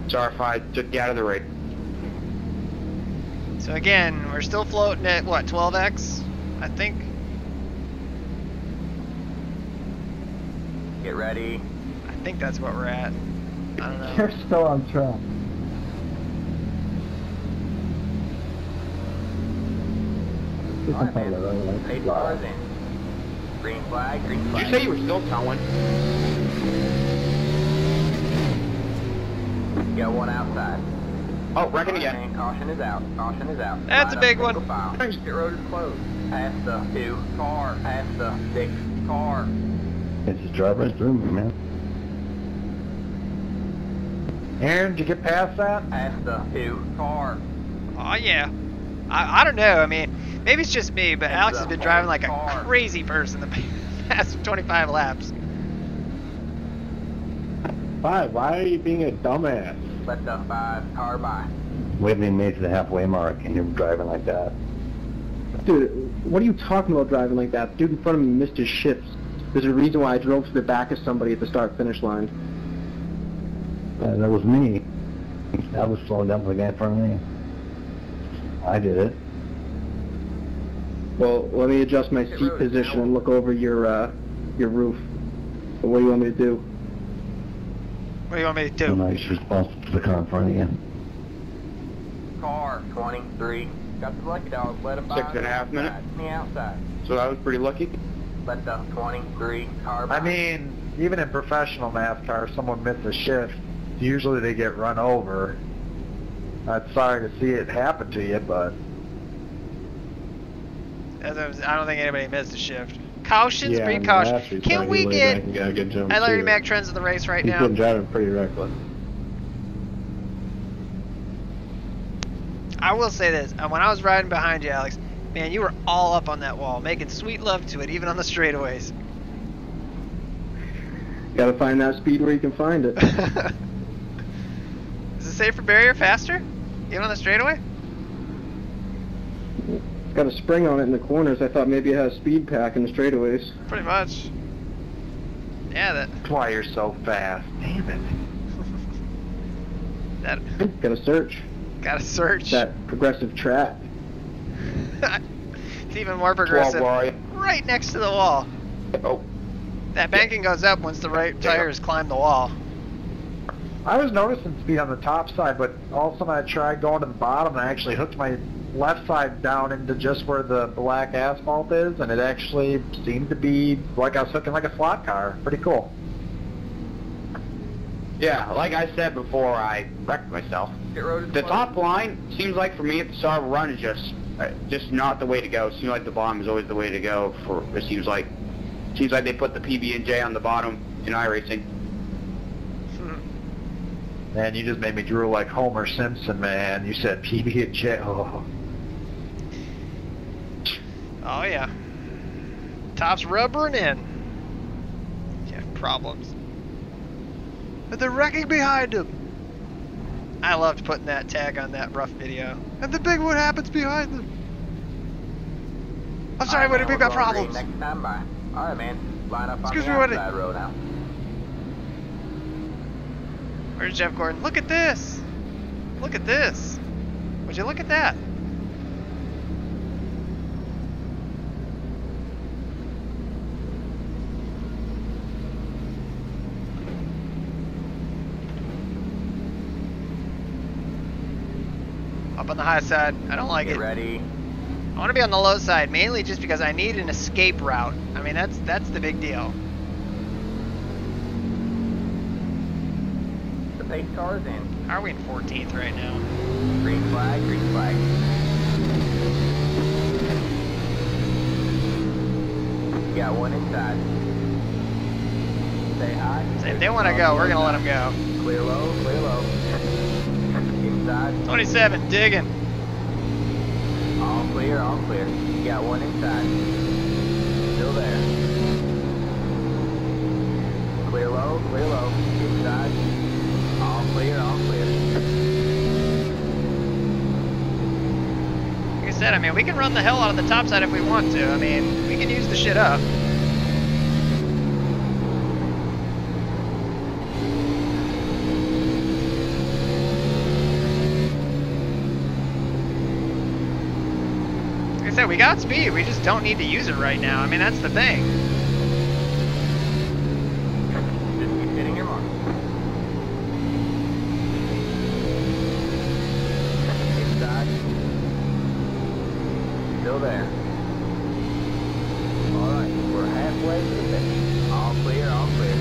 Sorry if I took you out of the race. So again, we're still floating at what, 12x? I think. Get ready. I think that's what we're at. I don't know. You're still on track. Alright, man. 8 cars in. Green flag, green flag. Did you say you were still towing? Got one outside. Oh, wrecking Alright, again. man, caution is out. Caution is out. That's a Line big up, one. single file. Pit road is closed. Past the 2 car. Past the 6 car. It's just drive right through me, man. Aaron, did you get past that? Past the 2 car. Oh yeah. I don't know. I mean, maybe it's just me, but Alex has been driving like a crazy person the past 25 laps. 5, why are you being a dumbass? Let the 5 car by. We haven't even made it to the halfway mark, and you're driving like that. Dude, what are you talking about driving like that? Dude in front of me missed his shifts. There's a reason why I drove to the back of somebody at the start-finish line. That was me. I was slowing down for the guy in front of me. I did it. Well, let me adjust my seat position and look over your roof. What do you want me to do? What do you want me to do? I'm not responsible for the car in front of you. Car 23. Got the lucky dog. Let him by. 6.5 minutes. On the outside. So I was pretty lucky. Let the 23 car by. I mean, even in professional NASCAR, if someone misses a shift, usually they get run over. I'm sorry to see it happen to you, but... I don't think anybody missed a shift. Cautions, Yeah, precautions. Can we get I Larry Mack trends of the race right He's now? been driving pretty reckless. I will say this. When I was riding behind you, Alex, man, you were all up on that wall, making sweet love to it, even on the straightaways. Gotta find that speed where you can find it. Is it safer barrier faster? Even on the straightaway? It's got a spring on it in the corners. I thought maybe it had a speed pack in the straightaways. Pretty much. Yeah, That's why you're so fast. Damn it. that Gotta search. gotta search. That progressive track. It's even more progressive. 12, where are you? Right next to the wall. Oh. That banking goes up once the right tires climb the wall. I was noticing speed on the top side, but all of a sudden I tried going to the bottom and I actually hooked my left side down into just where the black asphalt is, and it actually seemed to be like I was hooking like a slot car. Pretty cool. Yeah, like I said before, I wrecked myself. Pit road is The closed. top line seems like for me at the start of a run is just not the way to go. It seems like the bottom is always the way to go. For it seems like they put the PB&J on the bottom in iRacing. Man, you just made me drool like Homer Simpson, man. You said PB&J. Oh. Oh yeah. Top's rubbering in. Yeah, problems. But they're wrecking behind him. I loved putting that tag on that rough video. And the big one happens behind them. I'm sorry, what did we got problems? Next time by. Alright, man. Line up on Excuse the me, what outside row now. Where's Jeff Gordon? Look at this. Look at this. Would you look at that? Up on the high side. I don't like Get it. ready. I want to be on the low side, mainly just because I need an escape route. I mean, that's the big deal. The pace car is in. How are we in 14th right now? Green flag, green flag. Got one inside. Say hi. So if they want to go, we're going to let them go. Clear low, clear low. Inside. 27, digging. All clear, all clear. You got one inside. Still there. Clear low, clear low. Inside. All clear, all clear. Like I said, I mean, we can run the hell out of the top side if we want to. I mean, we can use the shit up. Like I said, we got speed. We just don't need to use it right now. I mean, that's the thing. Just keep hitting your mark. Inside. Still there. Alright, we're halfway to the finish. All clear, all clear.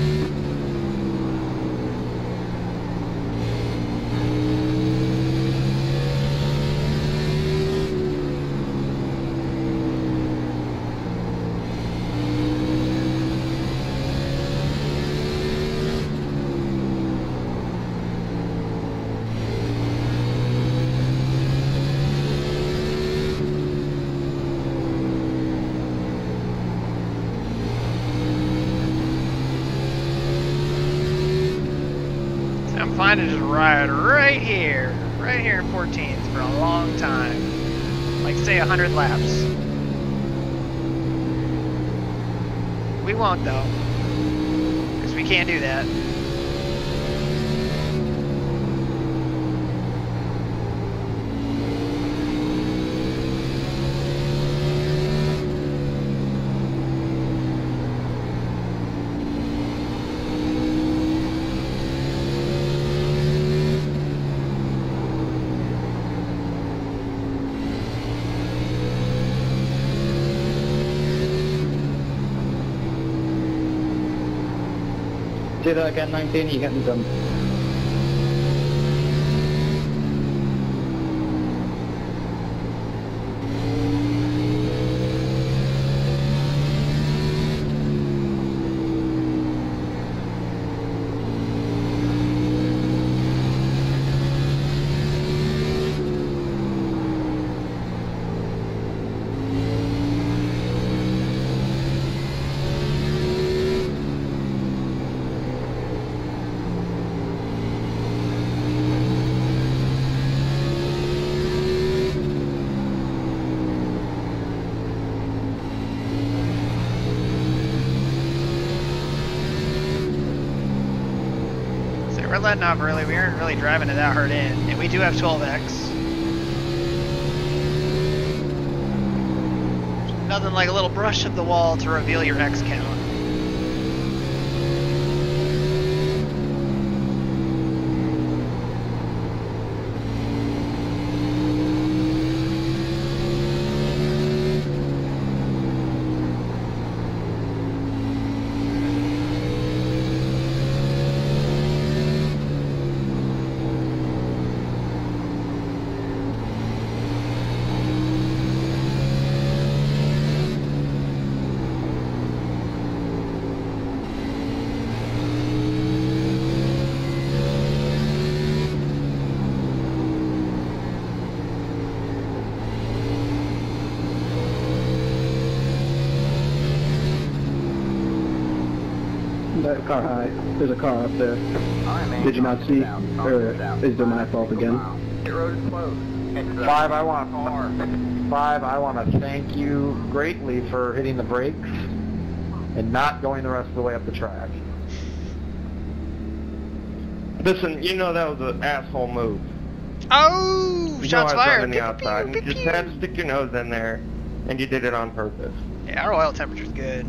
I'm fine to just ride right here in 14th for a long time. Like, say, 100 laps. We won't, though. Because we can't do that. Say that again, 19, you getting them. We're letting off early. We aren't really driving it that hard in. And we do have 12X. Nothing like a little brush of the wall to reveal your X count. That car high. There's a car up there. Did you not see? Or is it my fault again? The road is closed. Five, I want to thank you greatly for hitting the brakes and not going the rest of the way up the track. Listen, you know that was an asshole move. Oh, shots fired. On the outside, and you just had to stick your nose in there, and you did it on purpose. Yeah, our oil temperature's good.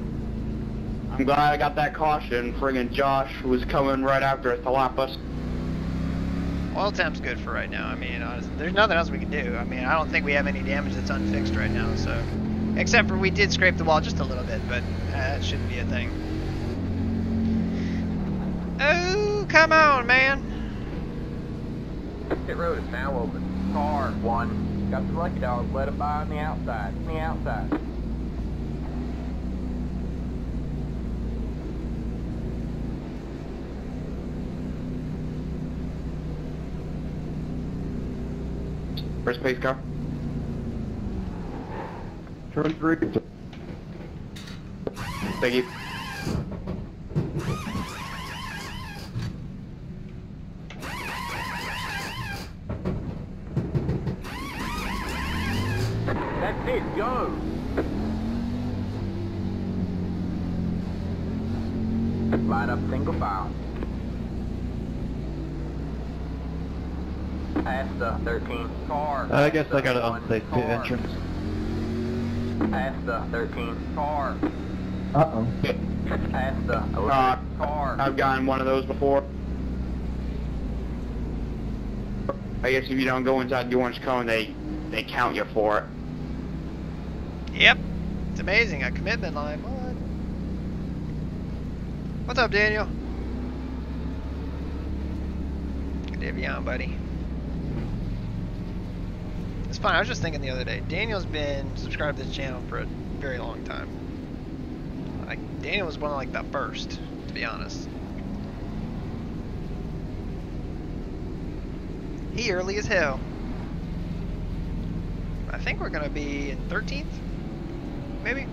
I'm glad I got that caution. Friggin' Josh was coming right after us to lap us. Oil temp's good for right now. I mean, honestly, there's nothing else we can do. I mean, I don't think we have any damage that's unfixed right now, so... Except for we did scrape the wall just a little bit, but that shouldn't be a thing. Oh, come on, man! Pit road is now open. Car 1. Got the lucky dog. Let it by on the outside. On the outside. First pace car. Turn 3. Thank you. That's it. Go. Line up single file. Past the 13 car. I guess I got an unsafe pit entrance. Past the 13 car. Uh-oh. Past the 11 car. I've gotten one of those before. I guess if you don't go inside the orange cone, they count you for it. Yep. It's amazing. A commitment line. What? What's up, Daniel? Good to have you on, buddy. It's fine. I was just thinking the other day. Daniel's been subscribed to this channel for a very long time. Like, Daniel was one of like the first, to be honest. He early as hell. I think we're gonna be in 13th, maybe.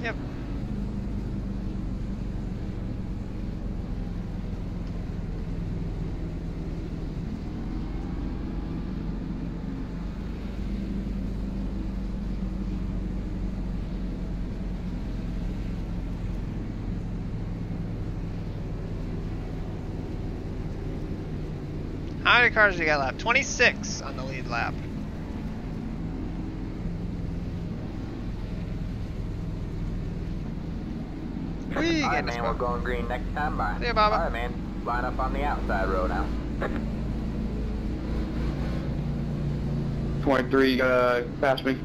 Yep. How many cars do you got left? 26 on the lead lap. Alright, man, we're going green next time. Bye. See ya, Baba. Alright, man. Line up on the outside road now. 23, pass me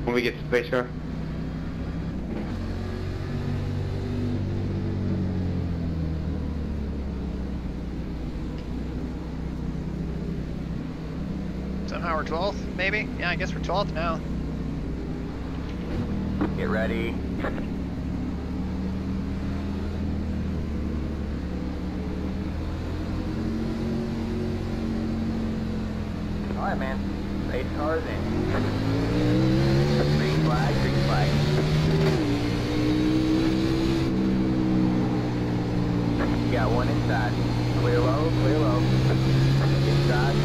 when we get to the pace car. Somehow we're 12th, maybe? Yeah, I guess we're 12th now. Get ready. Alright, man. 8 cars in. Green flag, green flag. You got one inside. Clear low, clear low. Inside.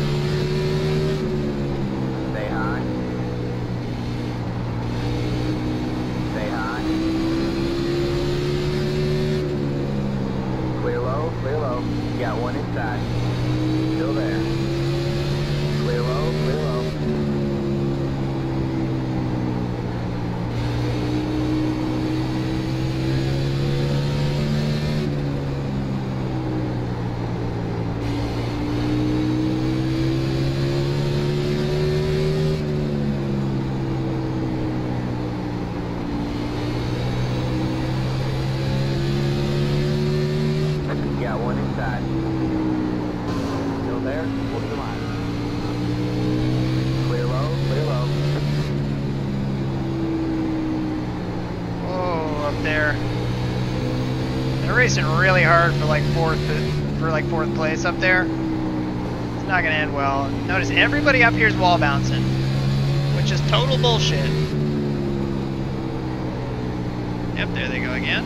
Stay high. Stay high. Clear low, clear low. You got one inside. Still there. Clear low, clear low. You got one inside. Still there? Hold the line. Clear low, clear low. Whoa, up there. They're racing really hard for like fourth place up there. It's not gonna end well. Notice everybody up here is wall bouncing, which is total bullshit. Yep, there they go again.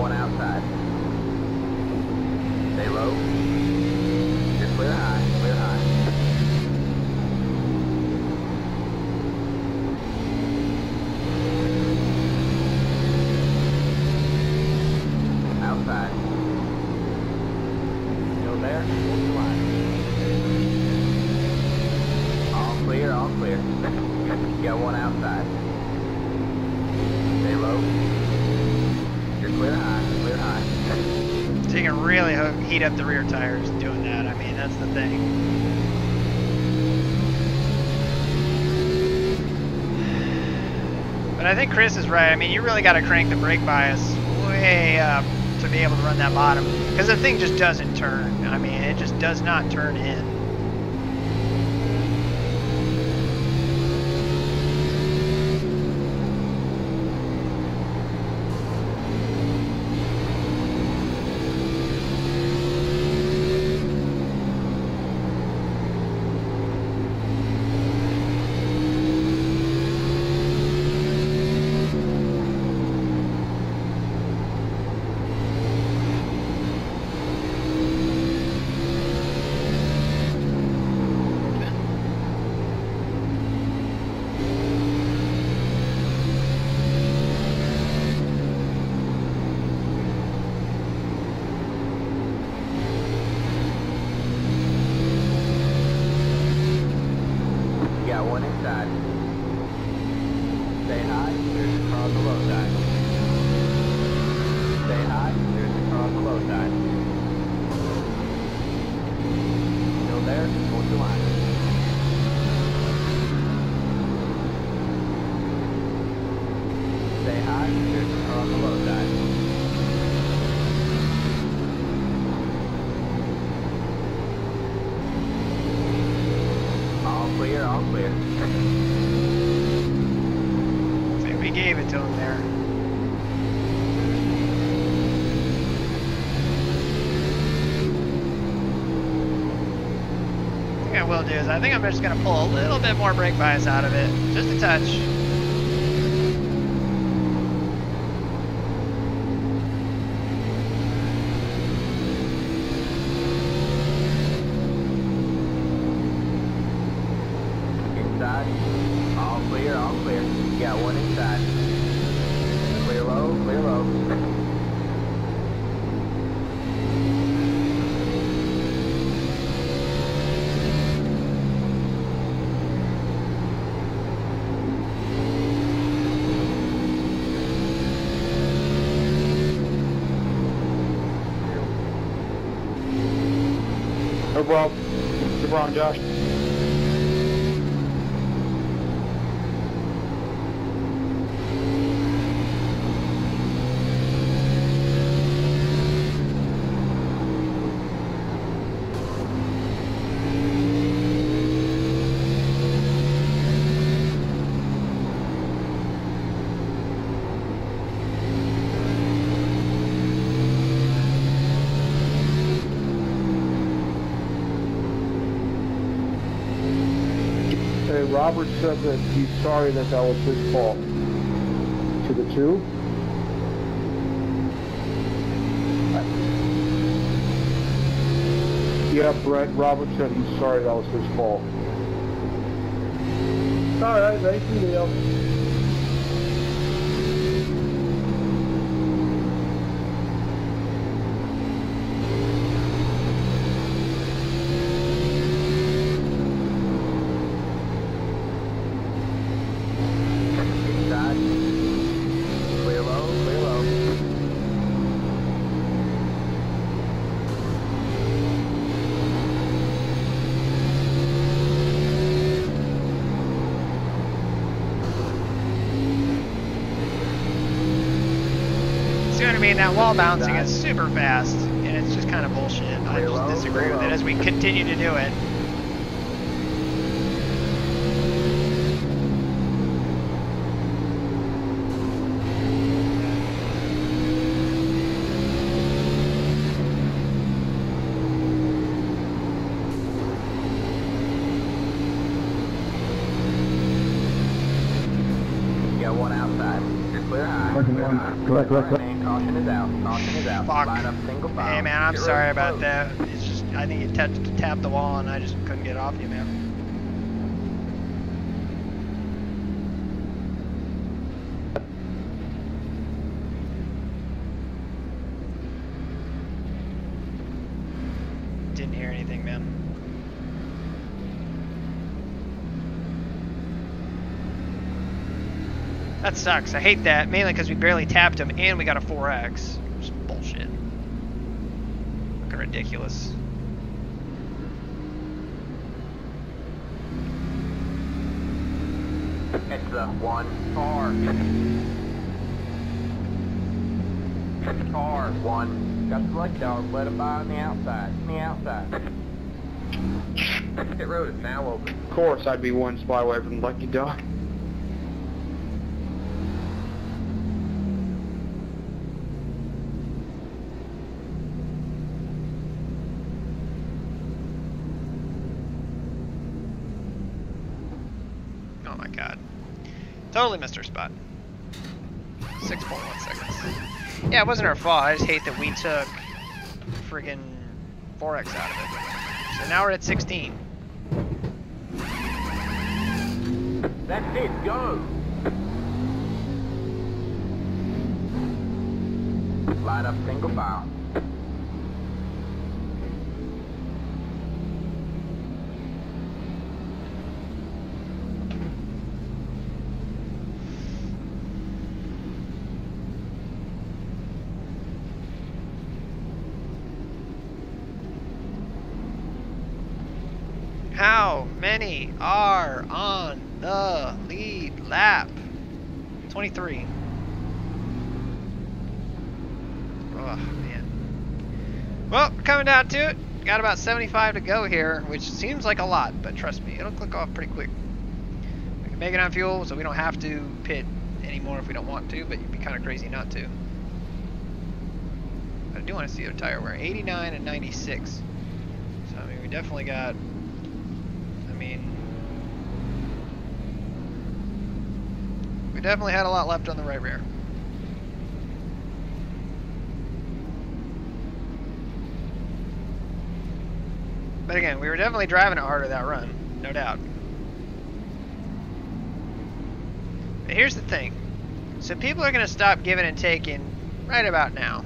one outside. Stay low. You're clear high, clear high. Outside. Still there? Hold the line. All clear, all clear. You got one outside. Stay low. You're clear high, clear high. So you can really heat up the rear tires doing that. I mean, that's the thing. But I think Chris is right. I mean, you really got to crank the brake bias way up to be able to run that bottom, because the thing just doesn't turn. I mean, it just does not turn in. One inside. Stay high, there's the car on the low side. Stay high, there's the car on the low side. Still there, hold the line. Stay high, there's the car on the low side. All clear, all clear. See, we gave it to him there. I think I will do is I think I'm just going to pull a little bit more brake bias out of it. Just a touch. All clear, all clear. You got one inside. Clear low, clear low. No problem. No problem, Josh. Robert said that he's sorry that was his fault. To the two? Yeah, Brett, Robert said he's sorry that was his fault. Alright, thank you, Neil. I mean, that wall bouncing is super fast, and it's just kind of bullshit. I just disagree with it as we continue to do it. You got one outside. You're clear high. Clear Correct. Man, caution is out. Caution is out. Fuck. Line up single file. Hey man, I'm Pit sorry road about closed. that. It's just, I think you tapped the wall and I just couldn't get off you, man. Didn't hear anything, man. That sucks. I hate that, mainly because we barely tapped him and we got a 4X. Just bullshit. Fucking ridiculous. It's the one car. Car one. Got the lucky dog. Let him by on the outside. On the outside. Pit road is now open. Of course, I'd be one spot away from Lucky Dog. Oh my god. Totally missed our spot. 6.1 seconds. Yeah, it wasn't our fault. I just hate that we took friggin' 4X out of it. So now we're at 16. That's it. Go. Line up single file. How many are on the lead lap? 23. Oh, man. Well, coming down to it. Got about 75 to go here, which seems like a lot, but trust me, it'll click off pretty quick. We can make it on fuel, so we don't have to pit anymore if we don't want to, but you'd be kind of crazy not to. I do want to see the tire wear. 89 and 96. So, I mean, we definitely got... we definitely had a lot left on the right rear. But again, we were definitely driving it harder that run, no doubt. But here's the thing. So people are going to stop giving and taking right about now.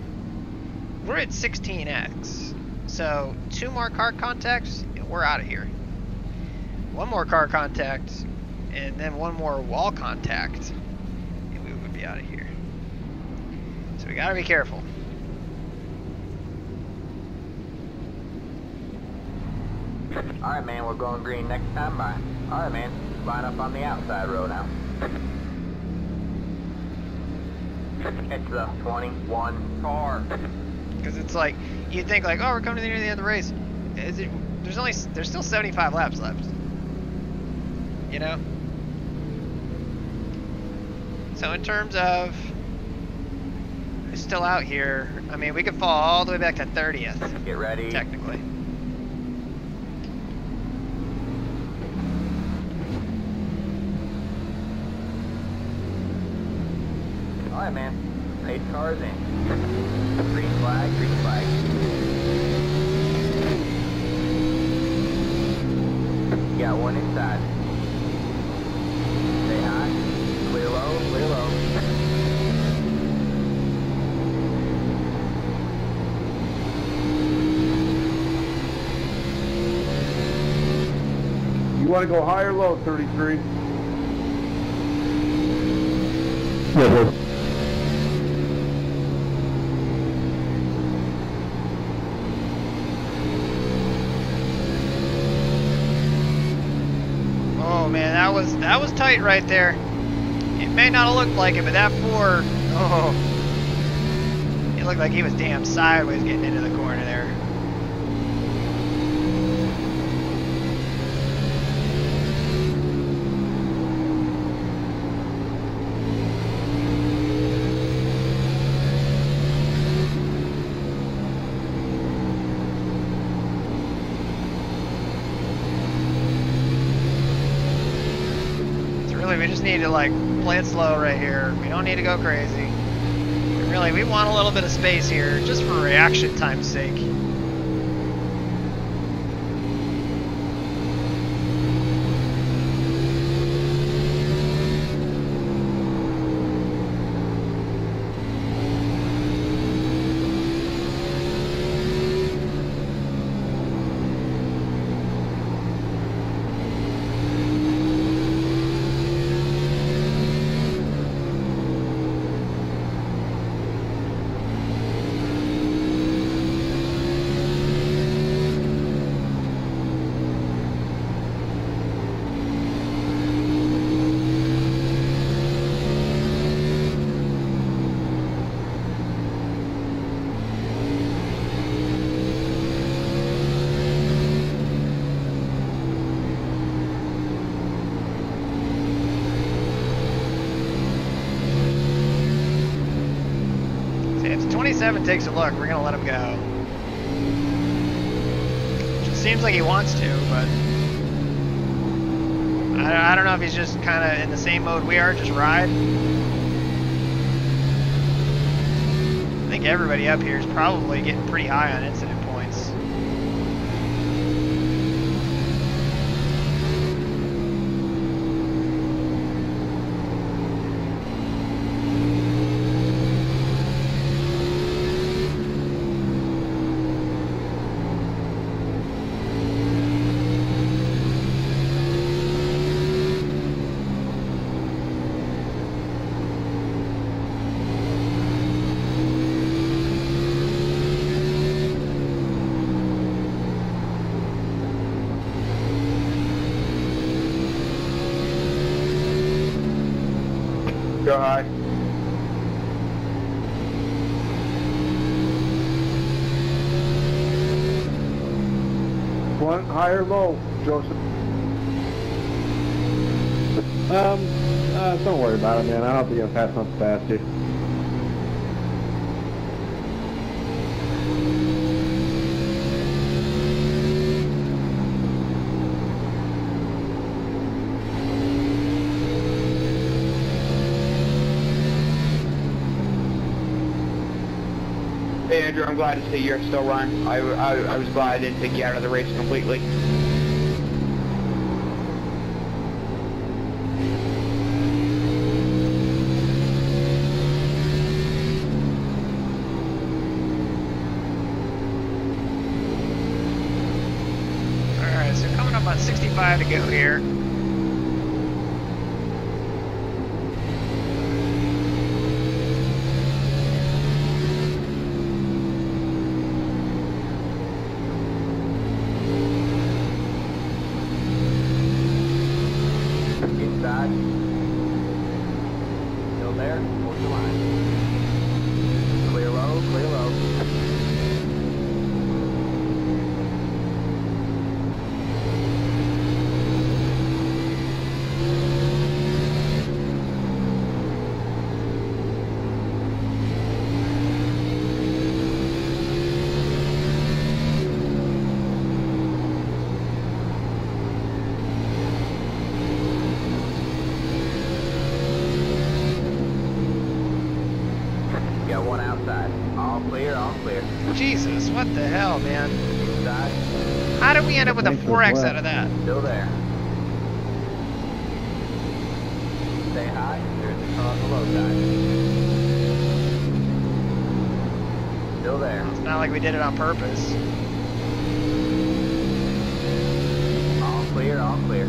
We're at 16x. So 2 more car contacts and we're out of here. 1 more car contact and then 1 more wall contact and we would be out of here. So we got to be careful. Alright, man, we're going green next time. Bye. Alright, man, line up on the outside road now. It's the 21 car. Because it's like, you'd think like, oh, we're coming to the end of the race. There's still 75 laps left. You know? So in terms of who's still out here, I mean, we could fall all the way back to 30th. Get ready. Technically. Alright, man. 8 cars in. Green flag, green flag. You got 1 inside. Stay high. Clear low, clear low. You want to go high or low, 33? Yeah, Oh man, that was tight right there. It may not have looked like it, but that 4, oh, it looked like he was damn sideways getting into the corner there. We just need to like play it slow right here. We don't need to go crazy. Unfortunately, we want a little bit of space here, just for reaction time's sake. If 27 takes a look, we're going to let him go. It seems like he wants to, but I don't know if he's just kind of in the same mode we are, just ride. I think everybody up here is probably getting pretty high on incident points. Go high. One high or low, Joseph? Don't worry about it, man. I don't think I'll pass something faster. Hey Andrew, I'm glad to see you're still running. I was glad I didn't take you out of the race completely. Alright, so coming up on 65 to go here. Inside. Still there? Hold the line. Clear low, clear low. Got one outside. All clear, all clear. Jesus, what the hell, man? Inside. How did we end up with a 4X out of that? Still there. Stay high. There's a car on the low side. Still there. It's not like we did it on purpose. All clear, all clear.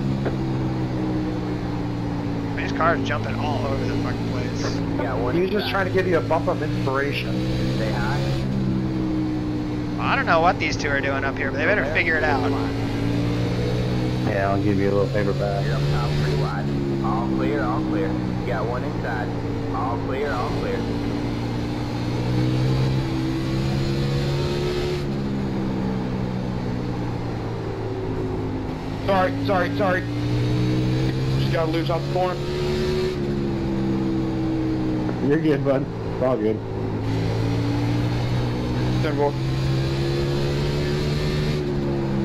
This car's jumping all over the fucking place. Got one He was just inside. trying to give you a bump of inspiration. Stay high. Well, I don't know what these two are doing up here, but they better figure it out. Yeah, I'll give you a little favor back. You're up top pretty wide. All clear, all clear. Got one inside. All clear, all clear. Sorry. Just gotta lose off the corner. You're good, bud. It's all good. 10-4.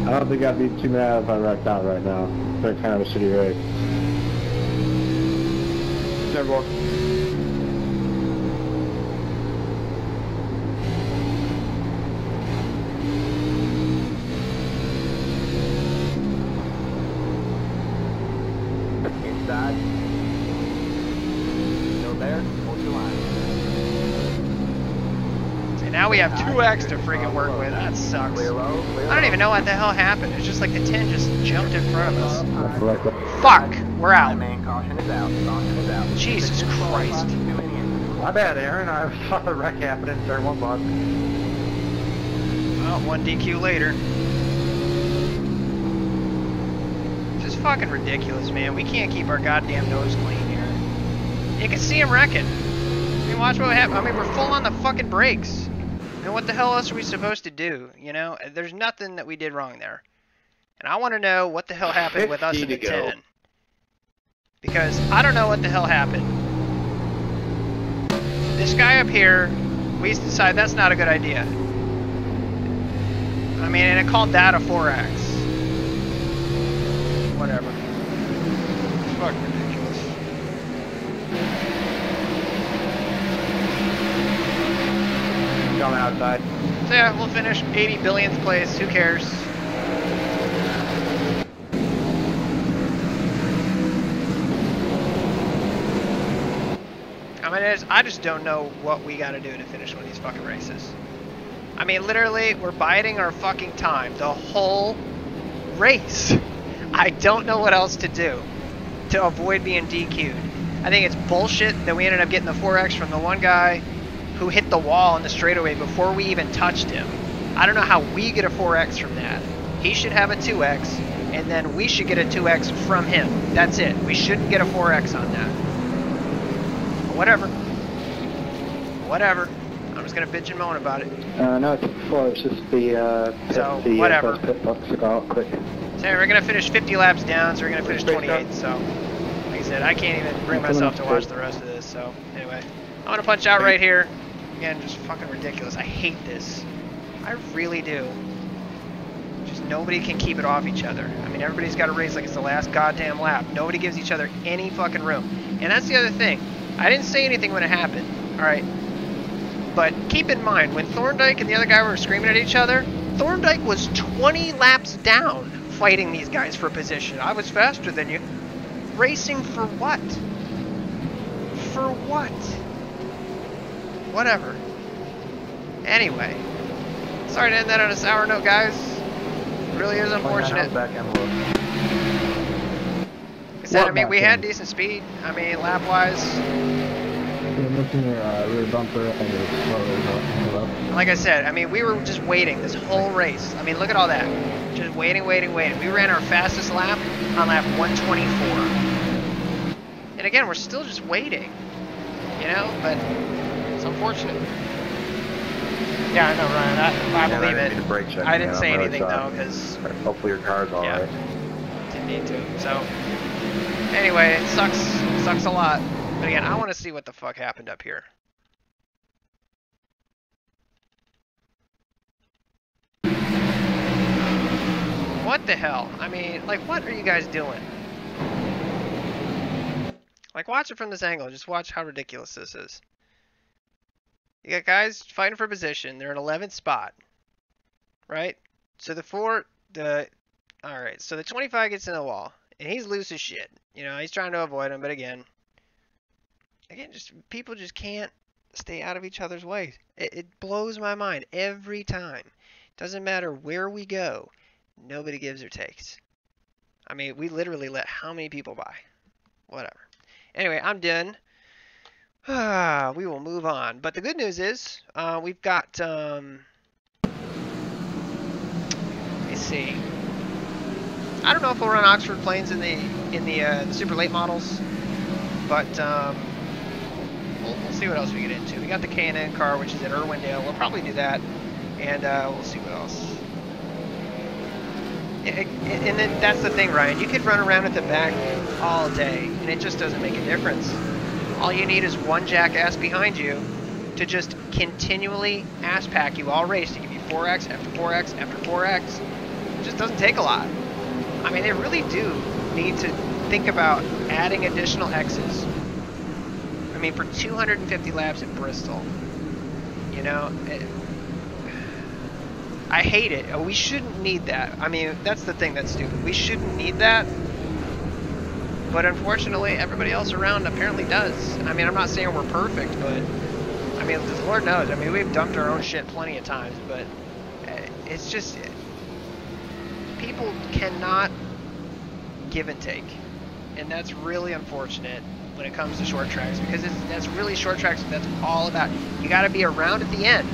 I don't think I'd be too mad if I wrecked out right now. It's been kind of a shitty race. 10-4. And now we have 2x to freaking work with. That sucks. I don't even know what the hell happened. It's just like the 10 just jumped in front of us. Fuck! We're out. Jesus Christ. My bad, Aaron. I saw the wreck happening in turn 1 block. Well, 1 DQ later. Just fucking ridiculous, man. We can't keep our goddamn nose clean here. You can see him wrecking. I mean, watch what happened. I mean, we're full on the fucking brakes. I mean, what the hell else are we supposed to do? You know, there's nothing that we did wrong there. And I want to know what the hell happened with us in the 10. Because I don't know what the hell happened. This guy up here, we decided that's not a good idea. I mean, and it called that a 4X. Whatever. It's fucking ridiculous. Coming outside. So yeah, we'll finish 80 billionth place. Who cares? I mean, I just don't know what we gotta do to finish one of these fucking races. I mean, literally, we're biding our fucking time the whole race. I don't know what else to do to avoid being DQ'd. I think it's bullshit that we ended up getting the 4X from the one guy who hit the wall in the straightaway before we even touched him. I don't know how we get a 4X from that. He should have a 2X, and then we should get a 2X from him. That's it. We shouldn't get a 4X on that. But whatever. Whatever. I'm just gonna bitch and moan about it. No, it's before. It's just the whatever. Pit box to go out quick. So we're gonna finish 50 laps down, so we're gonna finish 28. So, like I said, I can't even bring myself to watch the rest of this. So, anyway, I'm gonna punch out right here. Again, just fucking ridiculous. I hate this. I really do. Just nobody can keep it off each other. I mean, everybody's got to race like it's the last goddamn lap. Nobody gives each other any fucking room. And that's the other thing. I didn't say anything when it happened. All right. But keep in mind, when Thorndike and the other guy were screaming at each other, Thorndike was 20 laps down fighting these guys for position. I was faster than you. Racing for what? For what? Whatever. Anyway. Sorry to end that on a sour note, guys. It really is unfortunate. Like I said, I mean, we had decent speed. I mean, lap-wise. Like I said, I mean, we were just waiting this whole race. I mean, look at all that. Just waiting, waiting, waiting. We ran our fastest lap on lap 124. And again, we're still just waiting. You know, but it's unfortunate. Yeah, I know, Ryan. I believe it. I didn't say anything, though, because... Hopefully your car's all right. Didn't need to. So, anyway, it sucks. It sucks a lot. But again, I want to see what the fuck happened up here. What the hell? I mean, like, what are you guys doing? Like, watch it from this angle. Just watch how ridiculous this is. You got guys fighting for position. They're in 11th spot. Right? So alright, so the 25 gets in the wall. And he's loose as shit. You know, he's trying to avoid him, but again, just people just can't stay out of each other's way. It blows my mind every time. Doesn't matter where we go. Nobody gives or takes. I mean, we literally let how many people by? Whatever. Anyway, I'm done. We will move on. But the good news is, we've got, let me see. I don't know if we'll run Oxford planes in the super late models, but we'll see what else we get into. We got the K&N car, which is at Irwindale. We'll probably do that, and we'll see what else. And then that's the thing, Ryan. You could run around at the back all day, and it just doesn't make a difference. All you need is one jackass behind you to just continually ass pack you all race to give you 4X after 4X after 4X. It just doesn't take a lot. I mean, they really do need to think about adding additional X's. I mean, for 250 laps at Bristol, you know, I hate it. We shouldn't need that. I mean, that's the thing that's stupid. We shouldn't need that. But unfortunately, everybody else around apparently does. I mean, I'm not saying we're perfect, but I mean, the Lord knows. I mean, we've dumped our own shit plenty of times, but it's just people cannot give and take, and that's really unfortunate when it comes to short tracks, because that's really short tracks. That's all about. You got to be around at the end,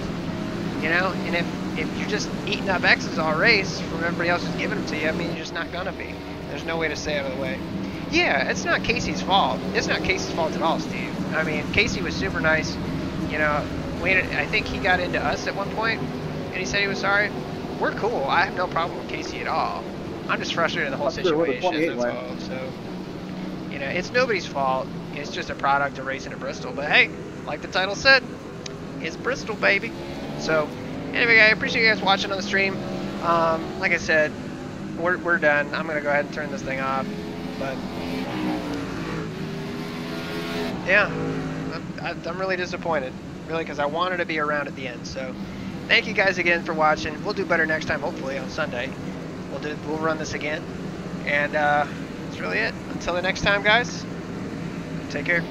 you know. And if you're just eating up X's all race from everybody else who's giving them to you, I mean, you're just not gonna be. There's no way to stay out of the way. Yeah, it's not Casey's fault. It's not Casey's fault at all, Steve. I mean, Casey was super nice. You know, I think he got into us at one point, and he said he was sorry. We're cool. I have no problem with Casey at all. I'm just frustrated with the whole situation. That's all. So, you know, it's nobody's fault. It's just a product of racing in Bristol. But hey, like the title said, it's Bristol, baby. So, anyway, I appreciate you guys watching on the stream. Like I said, we're done. I'm gonna go ahead and turn this thing off. But yeah, I'm really disappointed, really, because I wanted to be around at the end. So thank you guys again for watching. We'll do better next time, hopefully on Sunday. We'll run this again, and that's really it. Until the next time, guys, take care.